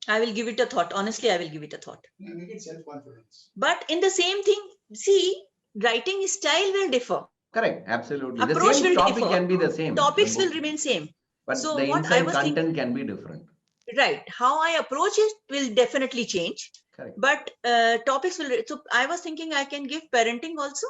S1: I will give it a thought. Honestly, I will give it a thought.
S3: Yeah, make it self-confidence.
S1: But in the same thing, see, writing style will differ.
S2: Correct. Absolutely.
S1: Approach
S2: the same
S1: will
S2: topic
S1: differ.
S2: can be the same.
S1: Topics will remain same.
S2: But
S1: so
S2: the
S1: what
S2: inside
S1: I was
S2: content can be different.
S1: Right. How I approach it will definitely change.
S2: Correct.
S1: But topics will. So I was thinking I can give parenting also.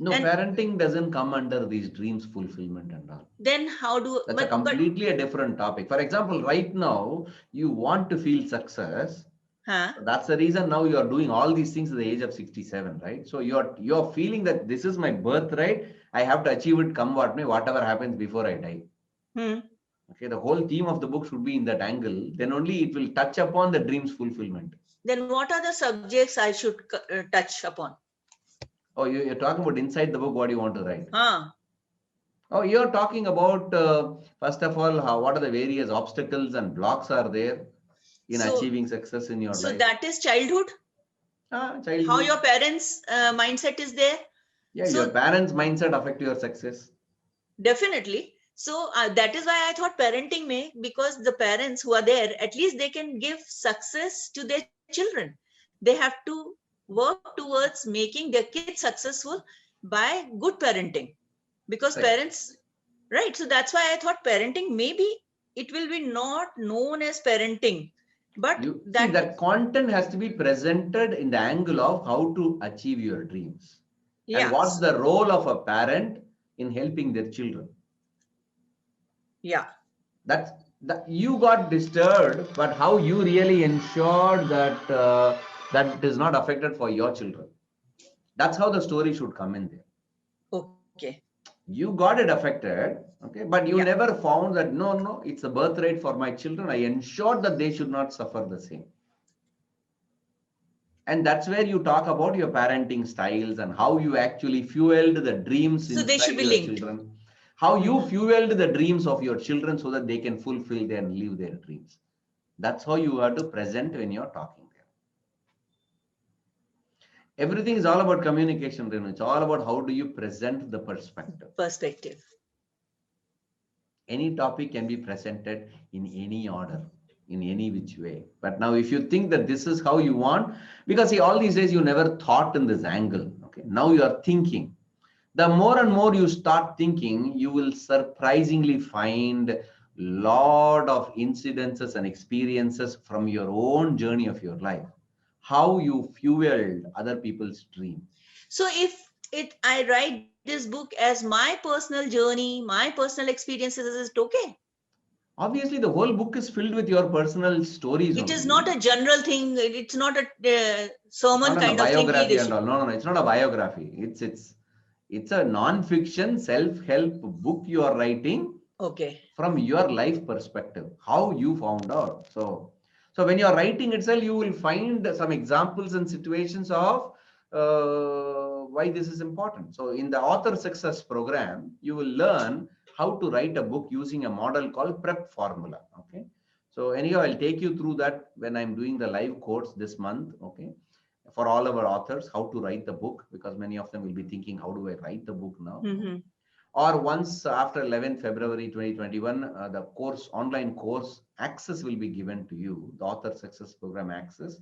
S2: No,
S1: And
S2: parenting doesn't come under these dreams fulfillment and all.
S1: then how do,
S2: That's a
S1: but,
S2: completely a different topic. For example, right now, you want to feel success.
S1: huh?
S2: That's the reason now you are doing all these things at the age of 67, right? So you're feeling that this is my birthright. I have to achieve it come what may, whatever happens before I die.
S1: Hmm.
S2: Okay, the whole theme of the book should be in that angle. Then only it will touch upon the dreams fulfillment.
S1: Then what are the subjects I should touch upon?
S2: Oh, you're talking about inside the book, what do you want to write?
S1: Huh?
S2: Oh, you're talking about, first of all, what are the various obstacles and blocks are there in
S1: So,
S2: achieving success in your
S1: so
S2: life?
S1: that is childhood. How
S2: Childhood.
S1: your parents' mindset is there.
S2: Yeah,
S1: So
S2: your parents' mindset affect your success.
S1: definitely. So that is why I thought parenting may, because the parents who are there, at least they can give success to their children. They have to work towards making their kids successful by good parenting. Because
S2: Right.
S1: parents, right? So that's why I thought parenting, maybe it will be not known as parenting, but
S2: You see
S1: that,
S2: that content has to be presented in the angle of how to achieve your dreams and
S1: yeah,
S2: what's the role of a parent in helping their children.
S1: yeah.
S2: That's that you got disturbed, but how you really ensure that that it is not affected for your children. That's how the story should come in there.
S1: Okay.
S2: You got it affected, okay, but you
S1: Yeah.
S2: never found that no, it's a birthright for my children. I ensured that they should not suffer the same. And that's where you talk about your parenting styles and how you actually fueled the dreams
S1: So they should
S2: inside
S1: be
S2: your
S1: linked.
S2: children. How you
S1: Mhm.
S2: fueled the dreams of your children so that they can fulfill their and live their dreams. That's how you have to present when you're talking there. Everything is all about communication, Renu. It's all about how do you present the perspective.
S1: Perspective.
S2: Any topic can be presented in any order, in any which way. But now if you think that this is how you want, because see, all these days you never thought in this angle. Okay, now you are thinking. The more and more you start thinking, you will surprisingly find lot of incidences and experiences from your own journey of your life, how you fueled other people's dream.
S1: So if I write this book as my personal journey, my personal experiences, is it okay?
S2: Obviously, the whole book is filled with your personal stories
S1: It is
S2: only.
S1: not a general thing. It's not a
S2: It's
S1: sermon
S2: not a
S1: kind of thing.
S2: biography and all. No. It's not a biography. It's a non-fiction self-help book you are writing
S1: Okay.
S2: from your life perspective, how you found out. So when you are writing itself, you will find some examples and situations of why this is important. So in the author success program, you will learn how to write a book using a model called prep formula. Okay. So anyhow, I'll take you through that when I'm doing the live course this month. Okay. For all our authors, how to write the book, because many of them will be thinking, how do I write the book now?
S1: Mm-hmm.
S2: Or once after 11th February 2021, the course, online course access will be given to you, the author success program access.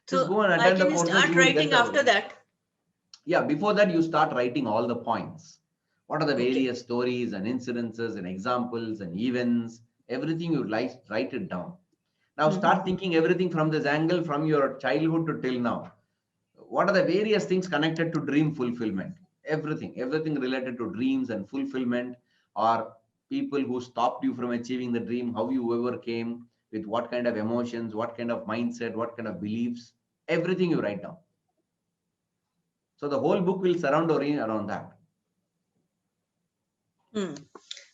S2: Just
S1: So
S2: go and
S1: I
S2: attend the
S1: can
S2: courses,
S1: start
S2: you will get
S1: writing after
S2: the,
S1: that.
S2: yeah, before that you start writing all the points. What are the
S1: Okay.
S2: various stories and incidences and examples and events, everything you like, write it down. Now start thinking everything from this angle, from your childhood to till now. What are the various things connected to dream fulfillment? Everything related to dreams and fulfillment, or people who stopped you from achieving the dream, how you overcame, with what kind of emotions, what kind of mindset, what kind of beliefs, everything you write down. So the whole book will surround around that.
S1: Hmm.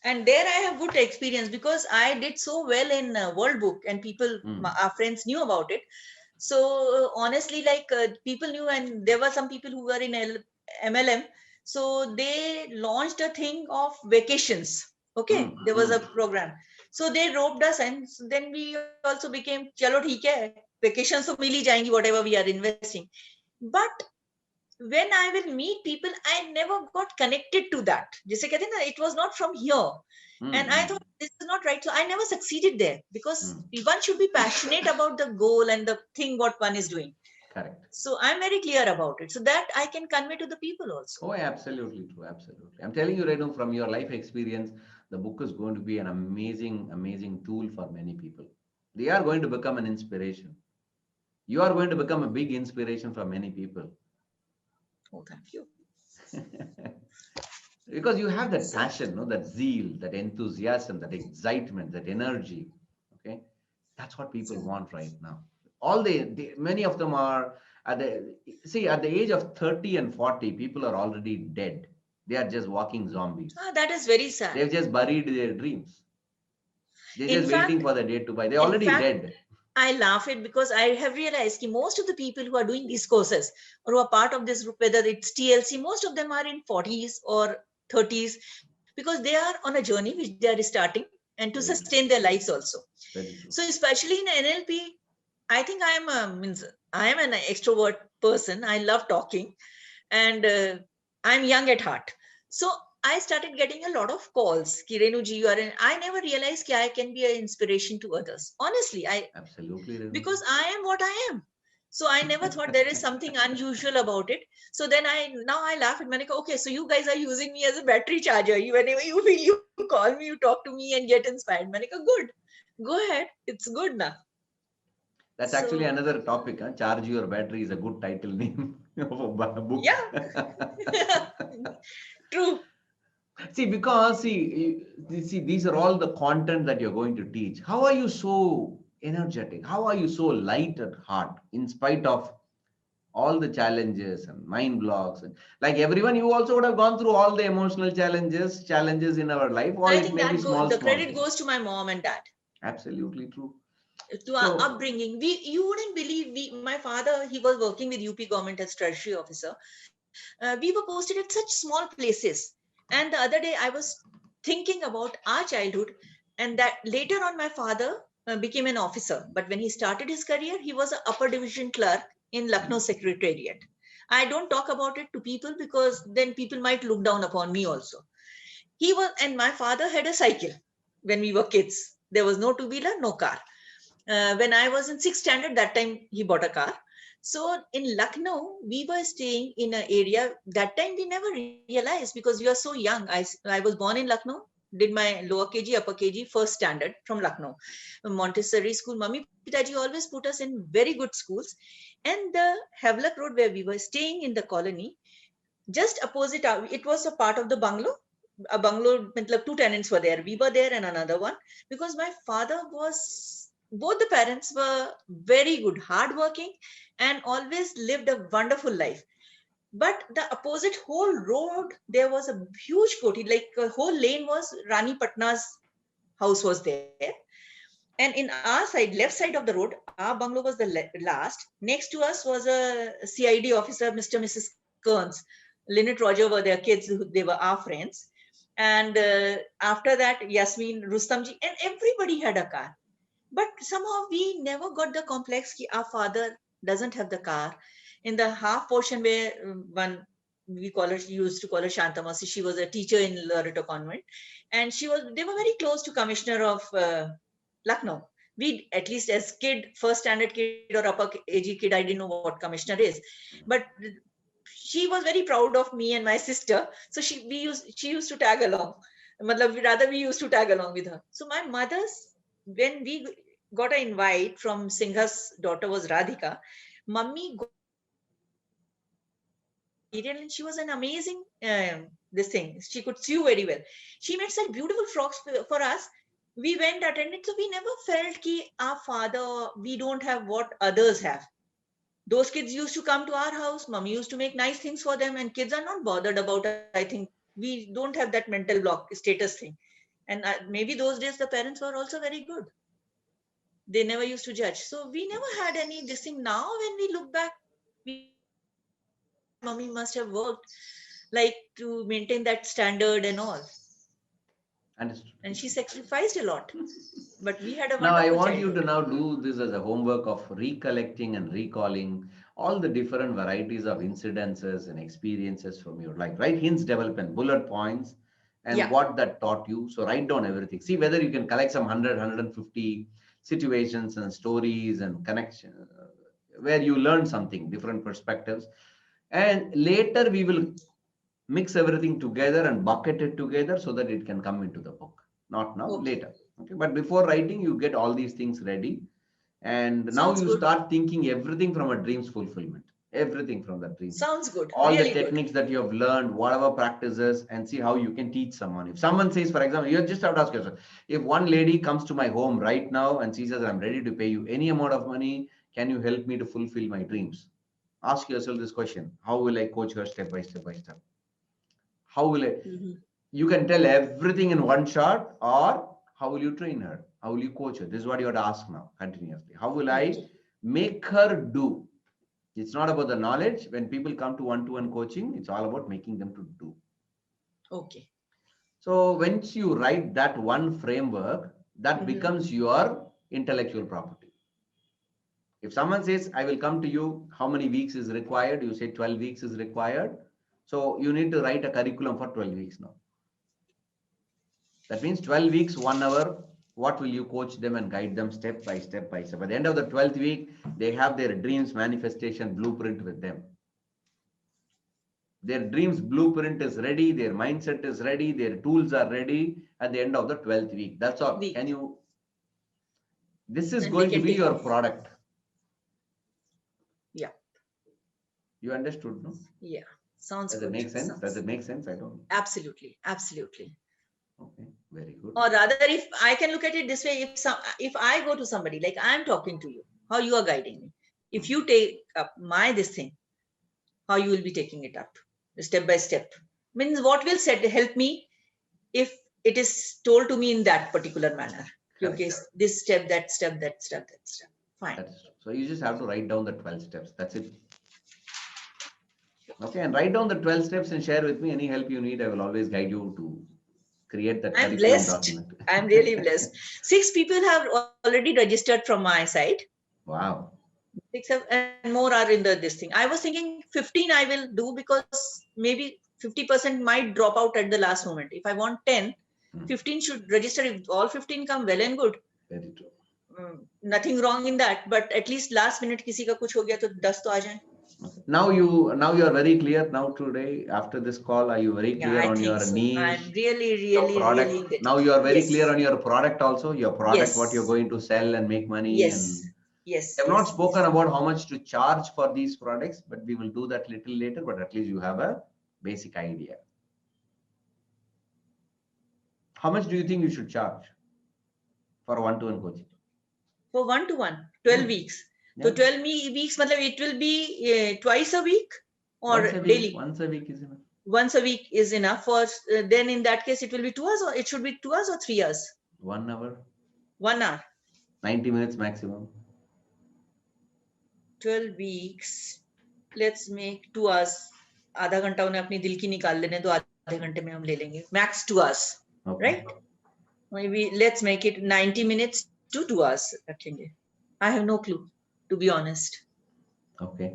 S1: And there I have good experience because I did so well in World Book, and people, our friends knew about it. So honestly, like people knew, and there were some people who were in MLM. So they launched a thing of vacations. Okay, there was a program. So they roped us, and then we also became, chalo theek hai, vacations to mil hi jayenge, whatever we are investing. But when I will meet people, I never got connected to that. Jaise kehte hain na, it was not from here. And I thought this is not right. So I never succeeded there because one should be passionate about the goal and the thing what one is doing.
S2: Correct.
S1: So I'm very clear about it. So that I can convey to the people also.
S2: Oh, absolutely true. Absolutely. I'm telling you right now from your life experience, the book is going to be an amazing tool for many people. They are going to become an inspiration. You are going to become a big inspiration for many people.
S1: Oh, thank you.
S2: Because you have that
S1: So,
S2: passion, no, that zeal, that enthusiasm, that excitement, that energy. Okay, that's what people
S1: so
S2: want right now. All many of them are at the see at the age of 30 and 40, people are already dead. They are just walking zombies.
S1: that is very sad.
S2: They've just buried their dreams. They're
S1: In
S2: just waiting
S1: fact,
S2: for the day to buy. They're
S1: in
S2: already
S1: fact,
S2: dead.
S1: I laugh it because I have realized that most of the people who are doing these courses or who are part of this group, whether it's TLC, most of them are in 40s or 30s because they are on a journey which they are starting and to
S2: Very true.
S1: sustain their lives also.
S2: Very true.
S1: So especially in NLP, I think I am an extrovert person. I love talking, and I'm young at heart. So I started getting a lot of calls. Kirenuji, you are in. I never realized that I can be an inspiration to others. Honestly,
S2: Absolutely, Renuji.
S1: because I am what I am. So I never thought there is something unusual about it. So then now I laugh at Manika. Okay, so you guys are using me as a battery charger. Whenever you feel, you call me, you talk to me and get inspired. Manika, good. Go ahead. It's good now.
S2: That's actually
S1: So
S2: another topic. Huh? Charge Your Battery is a good title name of a book.
S1: yeah, true.
S2: See, because see, these are all the content that you're going to teach. How are you so energetic? How are you so light at heart in spite of all the challenges and mind blocks? And like everyone, you also would have gone through all the emotional challenges in our life, or
S1: I
S2: it
S1: think
S2: may be
S1: the
S2: small
S1: credit
S2: things.
S1: goes to my mom and dad,
S2: Absolutely true.
S1: to our
S2: So,
S1: upbringing. You wouldn't believe, my father, he was working with UP government as treasury officer. We were posted at such small places. And the other day, I was thinking about our childhood, and that later on, my father became an officer. But when he started his career, he was an upper division clerk in Lucknow Secretariat. I don't talk about it to people because then people might look down upon me also. And my father had a cycle when we were kids. There was no two-wheeler, no car. When I was in sixth standard, that time he bought a car. So in Lucknow, we were staying in an area. That time we never realized because we were so young. I was born in Lucknow, did my lower KG, upper KG, first standard from Lucknow. Montessori school. Mummy Pitaji always put us in very good schools. And the Havelock Road where we were staying in the colony, just opposite, it was a part of the bungalow. A bungalow, matlab, two tenants were there. We were there and another one because my father was, both the parents were very good, hardworking, and always lived a wonderful life. But the opposite whole road, there was a huge koti, like a whole lane was Rani Patna's house was there. And in our side, left side of the road, our bungalow was the last. Next to us was a CID officer, Mr. Mrs. Kearns. Lynette Roger were their kids, they were our friends. And after that, Yasmin, Rustamji, and everybody had a car. But somehow we never got the complex ki our father doesn't have the car. In the half portion where one, we call her, she used to call her Shantamasi, she was a teacher in Loreto Convent. And they were very close to Commissioner of Lucknow. We, at least as kid, first standard kid or upper AG kid, I didn't know what commissioner is. But she was very proud of me and my sister. So she used to tag along. Rather, we used to tag along with her. So my mother's, when we got an invite from Singha's daughter was Radhika, mummy got material and she was an amazing this thing. She could sew very well. She made such beautiful frocks for us. We went attended, so we never felt ki our father, we don't have what others have. Those kids used to come to our house, mummy used to make nice things for them, and kids are not bothered about, I think. We don't have that mental block status thing. And maybe those days the parents were also very good. They never used to judge. So we never had any this thing. Now when we look back, we mummy must have worked like to maintain that standard and all.
S2: understood.
S1: And she sacrificed a lot. But we had a
S2: Now, I
S1: wonderful
S2: want you to
S1: childhood.
S2: now do this as a homework of recollecting and recalling all the different varieties of incidences and experiences from your life, right? Hints development, bullet points, and
S1: Yeah.
S2: what that taught you. So write down everything. See whether you can collect some 100, 150 situations and stories and connection where you learn something, different perspectives. And later we will mix everything together and bucket it together so that it can come into the book. Not now,
S1: Okay.
S2: later. Okay, but before writing, you get all these things ready, and now
S1: Sounds
S2: you
S1: good.
S2: start thinking everything from a dreams fulfillment. everything from that dream.
S1: Sounds good.
S2: All
S1: Really
S2: the
S1: good.
S2: techniques that you have learned, whatever practices, and see how you can teach someone. If someone says, for example, you just have to ask yourself, if one lady comes to my home right now and she says, I'm ready to pay you any amount of money, can you help me to fulfill my dreams? Ask yourself this question: how will I coach her step by step by step? How will I?
S1: Mhm.
S2: You can tell everything in one shot, or how will you train her? How will you coach her? This is what you have to ask now continuously. How will I
S1: Okay.
S2: make her do? It's not about the knowledge. When people come to one-to-one coaching, it's all about making them to do.
S1: Okay.
S2: So once you write that one framework, that
S1: Mhm.
S2: becomes your intellectual property. If someone says, I will come to you, how many weeks is required? You say 12 weeks is required. So you need to write a curriculum for 12 weeks now. That means 12 weeks, 1 hour. What will you coach them and guide them step by step by step? At the end of the 12th week, they have their dreams manifestation blueprint with them. Their dreams blueprint is ready, their mindset is ready, their tools are ready at the end of the 12th week. That's all.
S1: Week.
S2: Can you? This is
S1: And they
S2: going to
S1: can
S2: be
S1: take
S2: your
S1: off.
S2: product.
S1: Yeah.
S2: You understood, no?
S1: Yeah. Sounds
S2: Does
S1: good.
S2: it make sense?
S1: Sounds-
S2: Does it make sense? I don't know.
S1: Absolutely. Absolutely.
S2: Okay, very good.
S1: Or rather, if I can look at it this way, if I go to somebody, like I'm talking to you, how you are guiding me. If you take up this thing, how you will be taking it up step by step. Means what will help me if it is told to me in that particular manner.
S2: Correct.
S1: Okay, this step, that step, that step, that step. Fine.
S2: That's true. So you just have to write down the 12 steps. That's it. Okay, and write down the 12 steps and share with me any help you need. I will always guide you to create that
S1: I'm
S2: curriculum
S1: blessed.
S2: document.
S1: I'm really blessed. 6 people have already registered from my side.
S2: Wow.
S1: 6 and more are in this thing. I was thinking 15 I will do because maybe 50% might drop out at the last moment. If I want 10, 15 should register. If all 15 come, well and good.
S2: Very true.
S1: Nothing wrong in that. But at least last minute किसी का कुछ हो गया तो 10 तो आ जाए.
S2: Okay. Now you are very clear now today after this call. Are you very
S1: Yeah,
S2: clear
S1: I
S2: on
S1: think
S2: your
S1: so.
S2: niche?
S1: I'm really,
S2: Your
S1: really,
S2: product.
S1: really getting.
S2: Now you are very
S1: Yes.
S2: clear on your product also. Your product,
S1: Yes.
S2: what you're going to sell and make money.
S1: Yes.
S2: And
S1: Yes.
S2: I have
S1: yes,
S2: not spoken
S1: yes.
S2: about how much to charge for these products, but we will do that little later. But at least you have a basic idea. How much do you think you should charge for one-to-one coaching?
S1: For 1-to-1, 12 weeks. So
S2: Yeah.
S1: 12 weeks, it will be twice a week or
S2: Once a week.
S1: daily.
S2: Once a week is enough.
S1: Once a week is enough. For then in that case, it will be 2 hours, or it should be 2 hours or 3 hours.
S2: 1 hour.
S1: 1 hour.
S2: 90 minutes maximum.
S1: 12 weeks. Let's make 2 hours. आधा घंटा उन्हें अपनी दिल की निकाल लेने दो, आधे घंटे में हम ले लेंगे. Max 2 hours.
S2: Okay.
S1: Right? Maybe let's make it 90 minutes to 2 hours. रखेंगे. I have no clue, to be honest.
S2: Okay.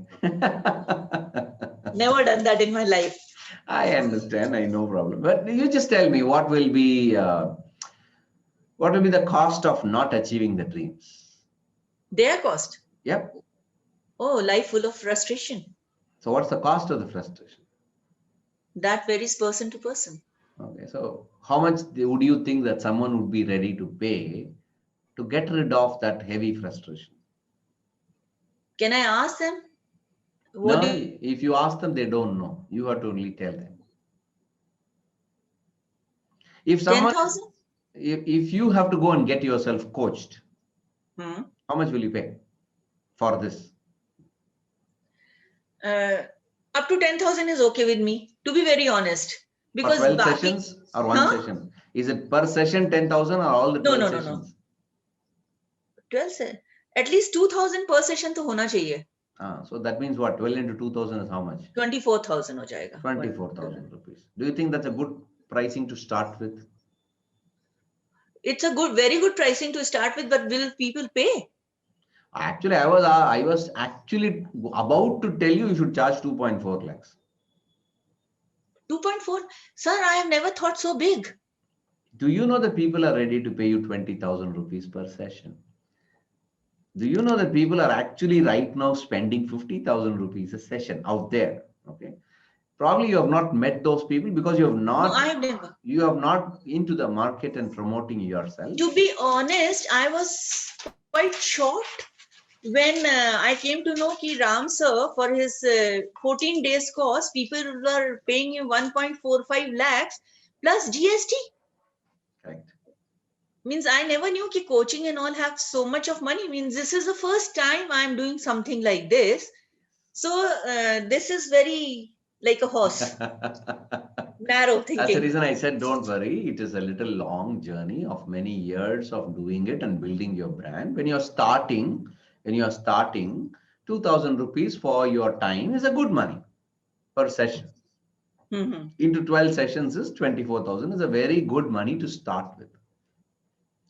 S1: Never done that in my life.
S2: I understand. I no problem. But you just tell me what will be the cost of not achieving the dreams?
S1: Their cost.
S2: Yep.
S1: Oh, life full of frustration.
S2: So what's the cost of the frustration?
S1: That varies person to person.
S2: Okay. So how much would you think that someone would be ready to pay to get rid of that heavy frustration?
S1: Can I ask them?
S2: No, if you ask them, they don't know. You have to only tell them. If someone,
S1: 10,000?
S2: if you have to go and get yourself coached,
S1: Hmm.
S2: how much will you pay for this?
S1: Up to 10,000 is okay with me, to be very honest. Because
S2: for 12
S1: baki-
S2: sessions or one
S1: Huh?
S2: session? Is it per session 10,000 or all the 12
S1: No, no, no, no.
S2: sessions?
S1: 12 at least 2,000 per session तो होना चाहिए.
S2: So that means what? 12 into 2,000 is how much?
S1: 24,000 हो जाएगा.
S2: 24,000 rupees. Do you think that's a good pricing to start with?
S1: It's a very good pricing to start with, but will people pay?
S2: Actually, I was actually about to tell you you should charge 2.4 lakhs.
S1: 2.4? Sir, I have never thought so big.
S2: Do you know that people are ready to pay you 20,000 rupees per session? Do you know that people are actually right now spending 50,000 rupees a session out there? Okay. Probably you have not met those people because you have not.
S1: No, I have never.
S2: You have not into the market and promoting yourself.
S1: To be honest, I was quite shocked when I came to know ki Ram sir, for his 14 days course, people were paying him 1.45 lakhs plus GST.
S2: Correct.
S1: Means I never knew ki coaching and all have so much of money. Means this is the first time I'm doing something like this. So this is very like a horse, narrow
S2: That's the
S1: thinking.
S2: reason I said, don't worry. It is a little long journey of many years of doing it and building your brand. When you're starting, 2,000 rupees for your time is a good money per session.
S1: Mm-hmm.
S2: Into 12 sessions is 24,000 is a very good money to start with.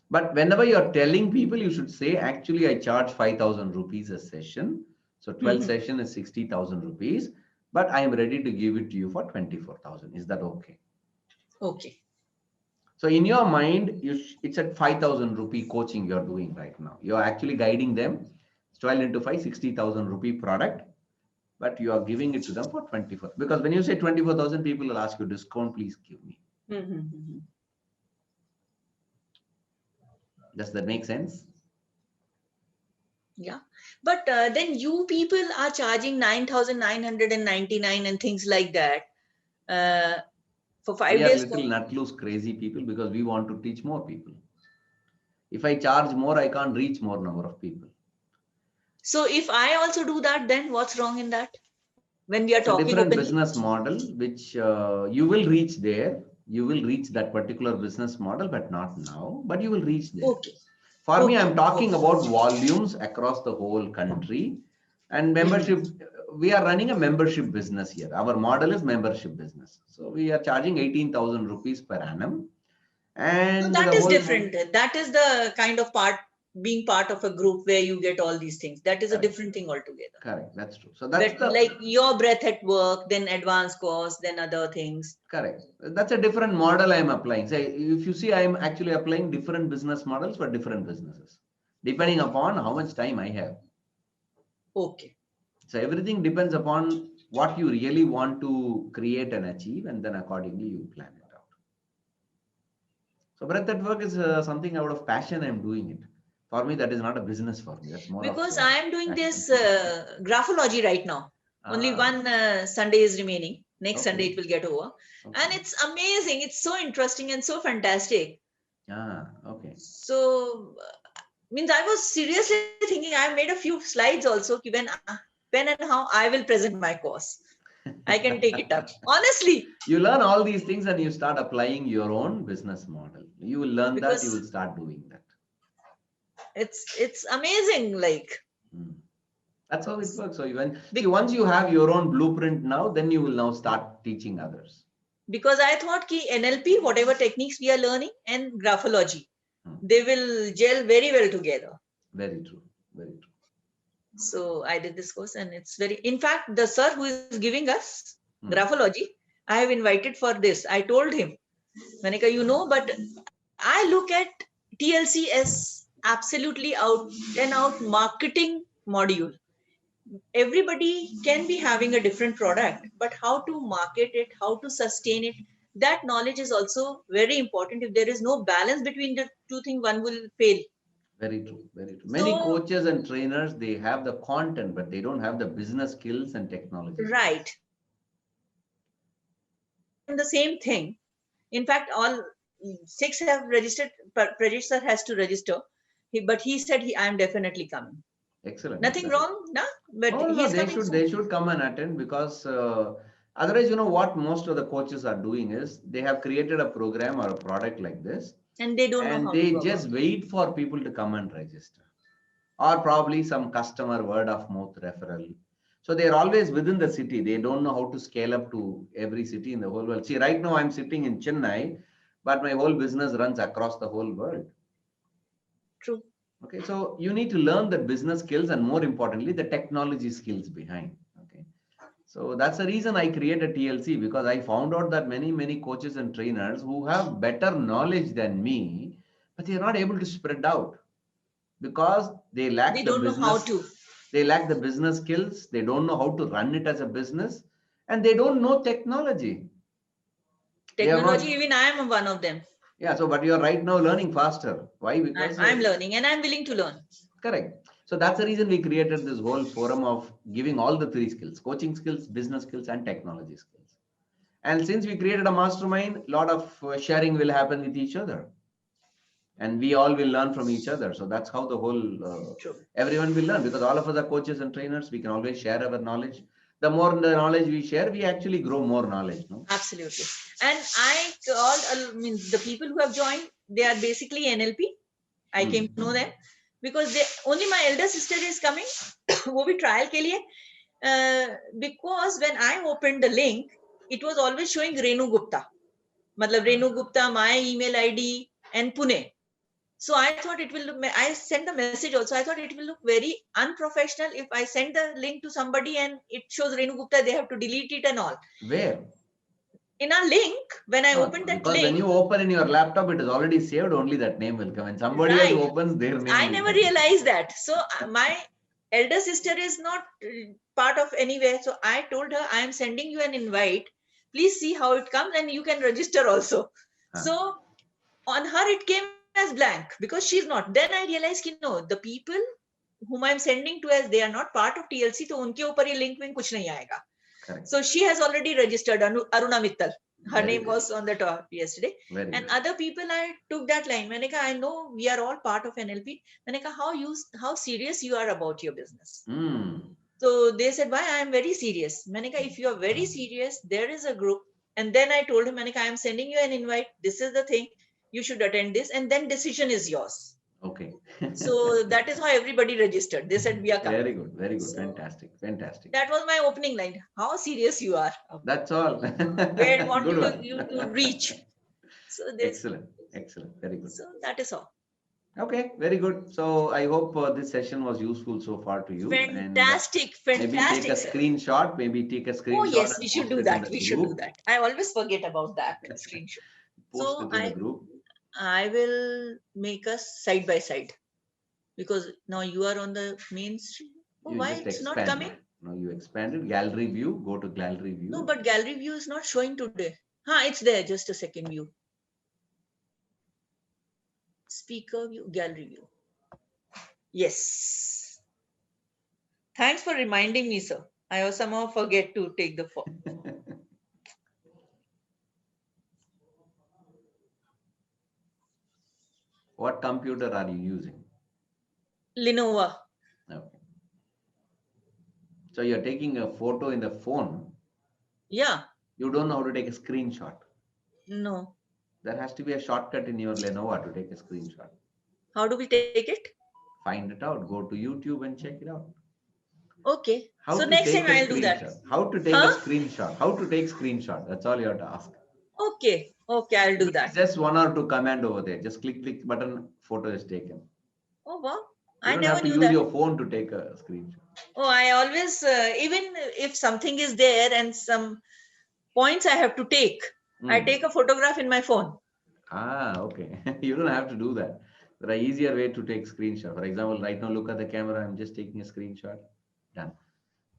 S2: But whenever you're telling people, you should say, actually, I charge 5,000 rupees a session. So 12
S1: Mm-hmm.
S2: session is 60,000 rupees, but I am ready to give it to you for 24,000. Is that okay?
S1: Okay.
S2: So in your mind, it's at 5,000 rupee coaching you're doing right now. You're actually guiding them. 12 into 5, 60,000 rupee product, but you are giving it to them for 24. Because when you say 24,000, people will ask you, discount, please give me.
S1: Mm-hmm.
S2: Does that make sense?
S1: Yeah, but then you people are charging 9,999 and things like that for 5
S2: We are
S1: days.
S2: little nut loose crazy people because we want to teach more people. If I charge more, I can't reach more number of people.
S1: So if I also do that, then what's wrong in that? When we are
S2: It's a
S1: talking
S2: different
S1: openly.
S2: business model, which you will reach there. You will reach that particular business model, but not now, but you will reach there.
S1: Okay.
S2: For me,
S1: Okay.
S2: I'm talking
S1: Okay.
S2: about volumes across the whole country and
S1: Mhm.
S2: membership. We are running a membership business here. Our model is membership business. So we are charging 18,000 rupees per annum.
S1: So
S2: And
S1: that
S2: the
S1: is
S2: whole,
S1: different. That is the kind of part, being part of a group where you get all these things. That is a
S2: correct,
S1: different thing altogether.
S2: correct. That's true. So that's
S1: But
S2: the
S1: like your breath at work, then advanced course, then other things.
S2: correct. That's a different model I'm applying. Say, if you see, I'm actually applying different business models for different businesses, depending
S1: Okay.
S2: upon how much time I have.
S1: Okay.
S2: So everything depends upon what you really want to create and achieve, and then accordingly you plan it out. So breath at work is something out of passion. I'm doing it. For me, that is not a business for me. That's more
S1: Because
S2: of
S1: I am doing
S2: passion.
S1: this graphology right now. Only
S2: Ah,
S1: one Sunday is remaining. Next Sunday
S2: okay.
S1: it will get over.
S2: Okay.
S1: And it's amazing. It's so interesting and so fantastic.
S2: Ah, okay.
S1: So, means I was seriously thinking, I made a few slides also ki when and how I will present my course. I can take it up. Honestly,
S2: You learn all these things and you start applying your own business model. You will learn that, you
S1: because
S2: will start doing that.
S1: it's amazing. Like,
S2: Hmm. That's how it works. So see, once you have your own blueprint now, then you will now start teaching others.
S1: because I thought ki NLP, whatever techniques we are learning, and graphology, they will gel very well together.
S2: Very true. Very true.
S1: So I did this course, and it's very, in fact, the sir who is giving us
S2: Hmm.
S1: graphology, I have invited for this. I told him, Manika, you know, but I look at TLC as absolutely out and out marketing module. Everybody can be having a different product, but how to market it, how to sustain it, that knowledge is also very important. If there is no balance between the two things, one will fail.
S2: Very true. Very true. Many
S1: So,
S2: coaches and trainers, they have the content, but they don't have the business skills and technology skills.
S1: right. And the same thing. In fact, all 6 have registered. Prajesh sir has to register. But he said I am definitely coming.
S2: Excellent.
S1: Nothing
S2: Excellent.
S1: wrong, no? But
S2: No,
S1: he
S2: no,
S1: is coming soon.
S2: they should come and attend because otherwise, you know what most of the coaches are doing is they have created a program or a product like this,
S1: And they don't know
S2: and
S1: how to
S2: they
S1: go
S2: just
S1: about it.
S2: wait for people to come and register, or probably some customer word of mouth referral. So they're always within the city. They don't know how to scale up to every city in the whole world. See, right now I'm sitting in Chennai, but my whole business runs across the whole world.
S1: True.
S2: Okay, so you need to learn the business skills and more importantly, the technology skills behind. Okay, so that's the reason I created TLC because I found out that many coaches and trainers who have better knowledge than me, but they are not able to spread out because they lack
S1: They
S2: the
S1: don't know how
S2: business.
S1: to.
S2: They lack the business skills. They don't know how to run it as a business, and they don't know technology. They have
S1: Technology,
S2: not.
S1: even I am one of them.
S2: Yeah. So, but you are right now learning faster. Why? Because
S1: I'm learning and I'm willing to learn.
S2: correct. So that's the reason we created this whole forum of giving all the three skills: coaching skills, business skills, and technology skills. And since we created a mastermind, a lot of sharing will happen with each other. And we all will learn from each other. So that's how the whole, everyone will learn, because all of us are coaches and trainers. We can always share our knowledge. The more the knowledge we share, we actually grow more knowledge. No?
S1: Absolutely. And I mean, the people who have joined, they are basically NLP. I came to know them because only my elder sister is coming. वो भी trial के लिए. Because when I opened the link, it was always showing Renu Gupta. मतलब Renu Gupta, my email ID, and Pune. So I thought it will look, I sent the message also. I thought it will look very unprofessional if I send the link to somebody and it shows Renu Gupta, they have to delete it and all.
S2: Where?
S1: In our link, when I opened that
S2: because
S1: link.
S2: When you open in your laptop, it is already saved, only that name will come. And somebody else opens their name.
S1: I never realized that. So my elder sister is not part of anywhere. So I told her, I am sending you an invite. Please see how it comes and you can register also. So on her, it came as blank because she's not. Then I realized, no, the people whom I'm sending to as they are not part of TLC, so unke upar ye link mein kuch nahi aayega.
S2: Correct.
S1: So she has already registered, Aruna Mittal. Her
S2: Very
S1: name
S2: good.
S1: was on the top yesterday.
S2: Very
S1: And
S2: good.
S1: other people, I took that line. Maine kaha, I know we are all part of NLP. Maine kaha, how serious you are about your business. So they said, why? I am very serious. Maine kaha, if you are very serious, there is a group. And then I told him, Maine kaha, I am sending you an invite. This is the thing. You should attend this. And then decision is yours.
S2: Okay.
S1: So that is how everybody registered. They said, we are coming.
S2: Very good. Very good.
S1: So,
S2: fantastic. Fantastic.
S1: that was my opening line. How serious you are.
S2: That's all.
S1: Where want
S2: Good
S1: you to reach. So
S2: excellent. Excellent. Very good.
S1: So that is all.
S2: Okay, very good. So I hope this session was useful so far to you.
S1: Fantastic,
S2: and,
S1: fantastic.
S2: maybe take a screenshot. Maybe take a screenshot.
S1: Oh yes, we should do that. We should do that. I always forget about that screenshot.
S2: Post it in the group.
S1: I will make us side by side because now you are on the main stream. Oh, why it's not coming?
S2: No, you expanded gallery view. Go to gallery view.
S1: No, but gallery view is not showing today. It's there. Just a second view. Speaker view, gallery view. Yes. Thanks for reminding me, sir. I somehow forget to take the photo.
S2: What computer are you using?
S1: Lenovo.
S2: Okay. So you're taking a photo in the phone.
S1: Yeah.
S2: You don't know how to take a screenshot.
S1: No.
S2: There has to be a shortcut in your Lenovo to take a screenshot.
S1: How do we take it?
S2: Find it out. Go to YouTube and check it out.
S1: Okay. So next time I'll do that.
S2: How to take a screenshot? How to take screenshot? That's all you have to ask.
S1: Okay. Okay, I'll do that.
S2: Just 1 or 2 command over there. Just click button. Photo is taken.
S1: Oh wow!
S2: You don't have to use your phone to take a screenshot.
S1: Oh, I always even if something is there and some points I have to take, I take a photograph in my phone.
S2: Okay. You don't have to do that. There are easier way to take screenshot. For example, right now, look at the camera. I'm just taking a screenshot. Done.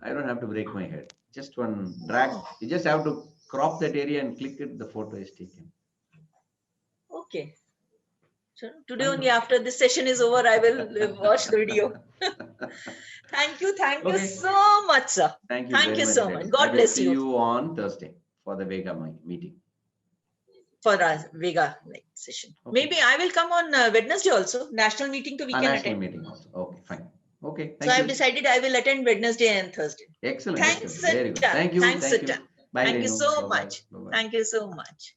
S2: I don't have to break my head. Just one drag. You just have to crop that area and click it. The photo is taken.
S1: Okay. So today only after this session is over, I will watch the video. Thank you. Thank you so much, sir.
S2: Thank you.
S1: Thank you so much. God bless you.
S2: See you on Thursday for the Vega meeting.
S1: For our Vega session. Okay. Maybe I will come on Wednesday also. National meeting to we can attend.
S2: National meeting also. Okay, fine. Okay.
S1: So I've decided I will attend Wednesday and Thursday.
S2: Excellent.
S1: Thanks,
S2: Very good. Thank you.
S1: Thanks,
S2: Thank you.
S1: Bye, thank you so much. Thank you so much.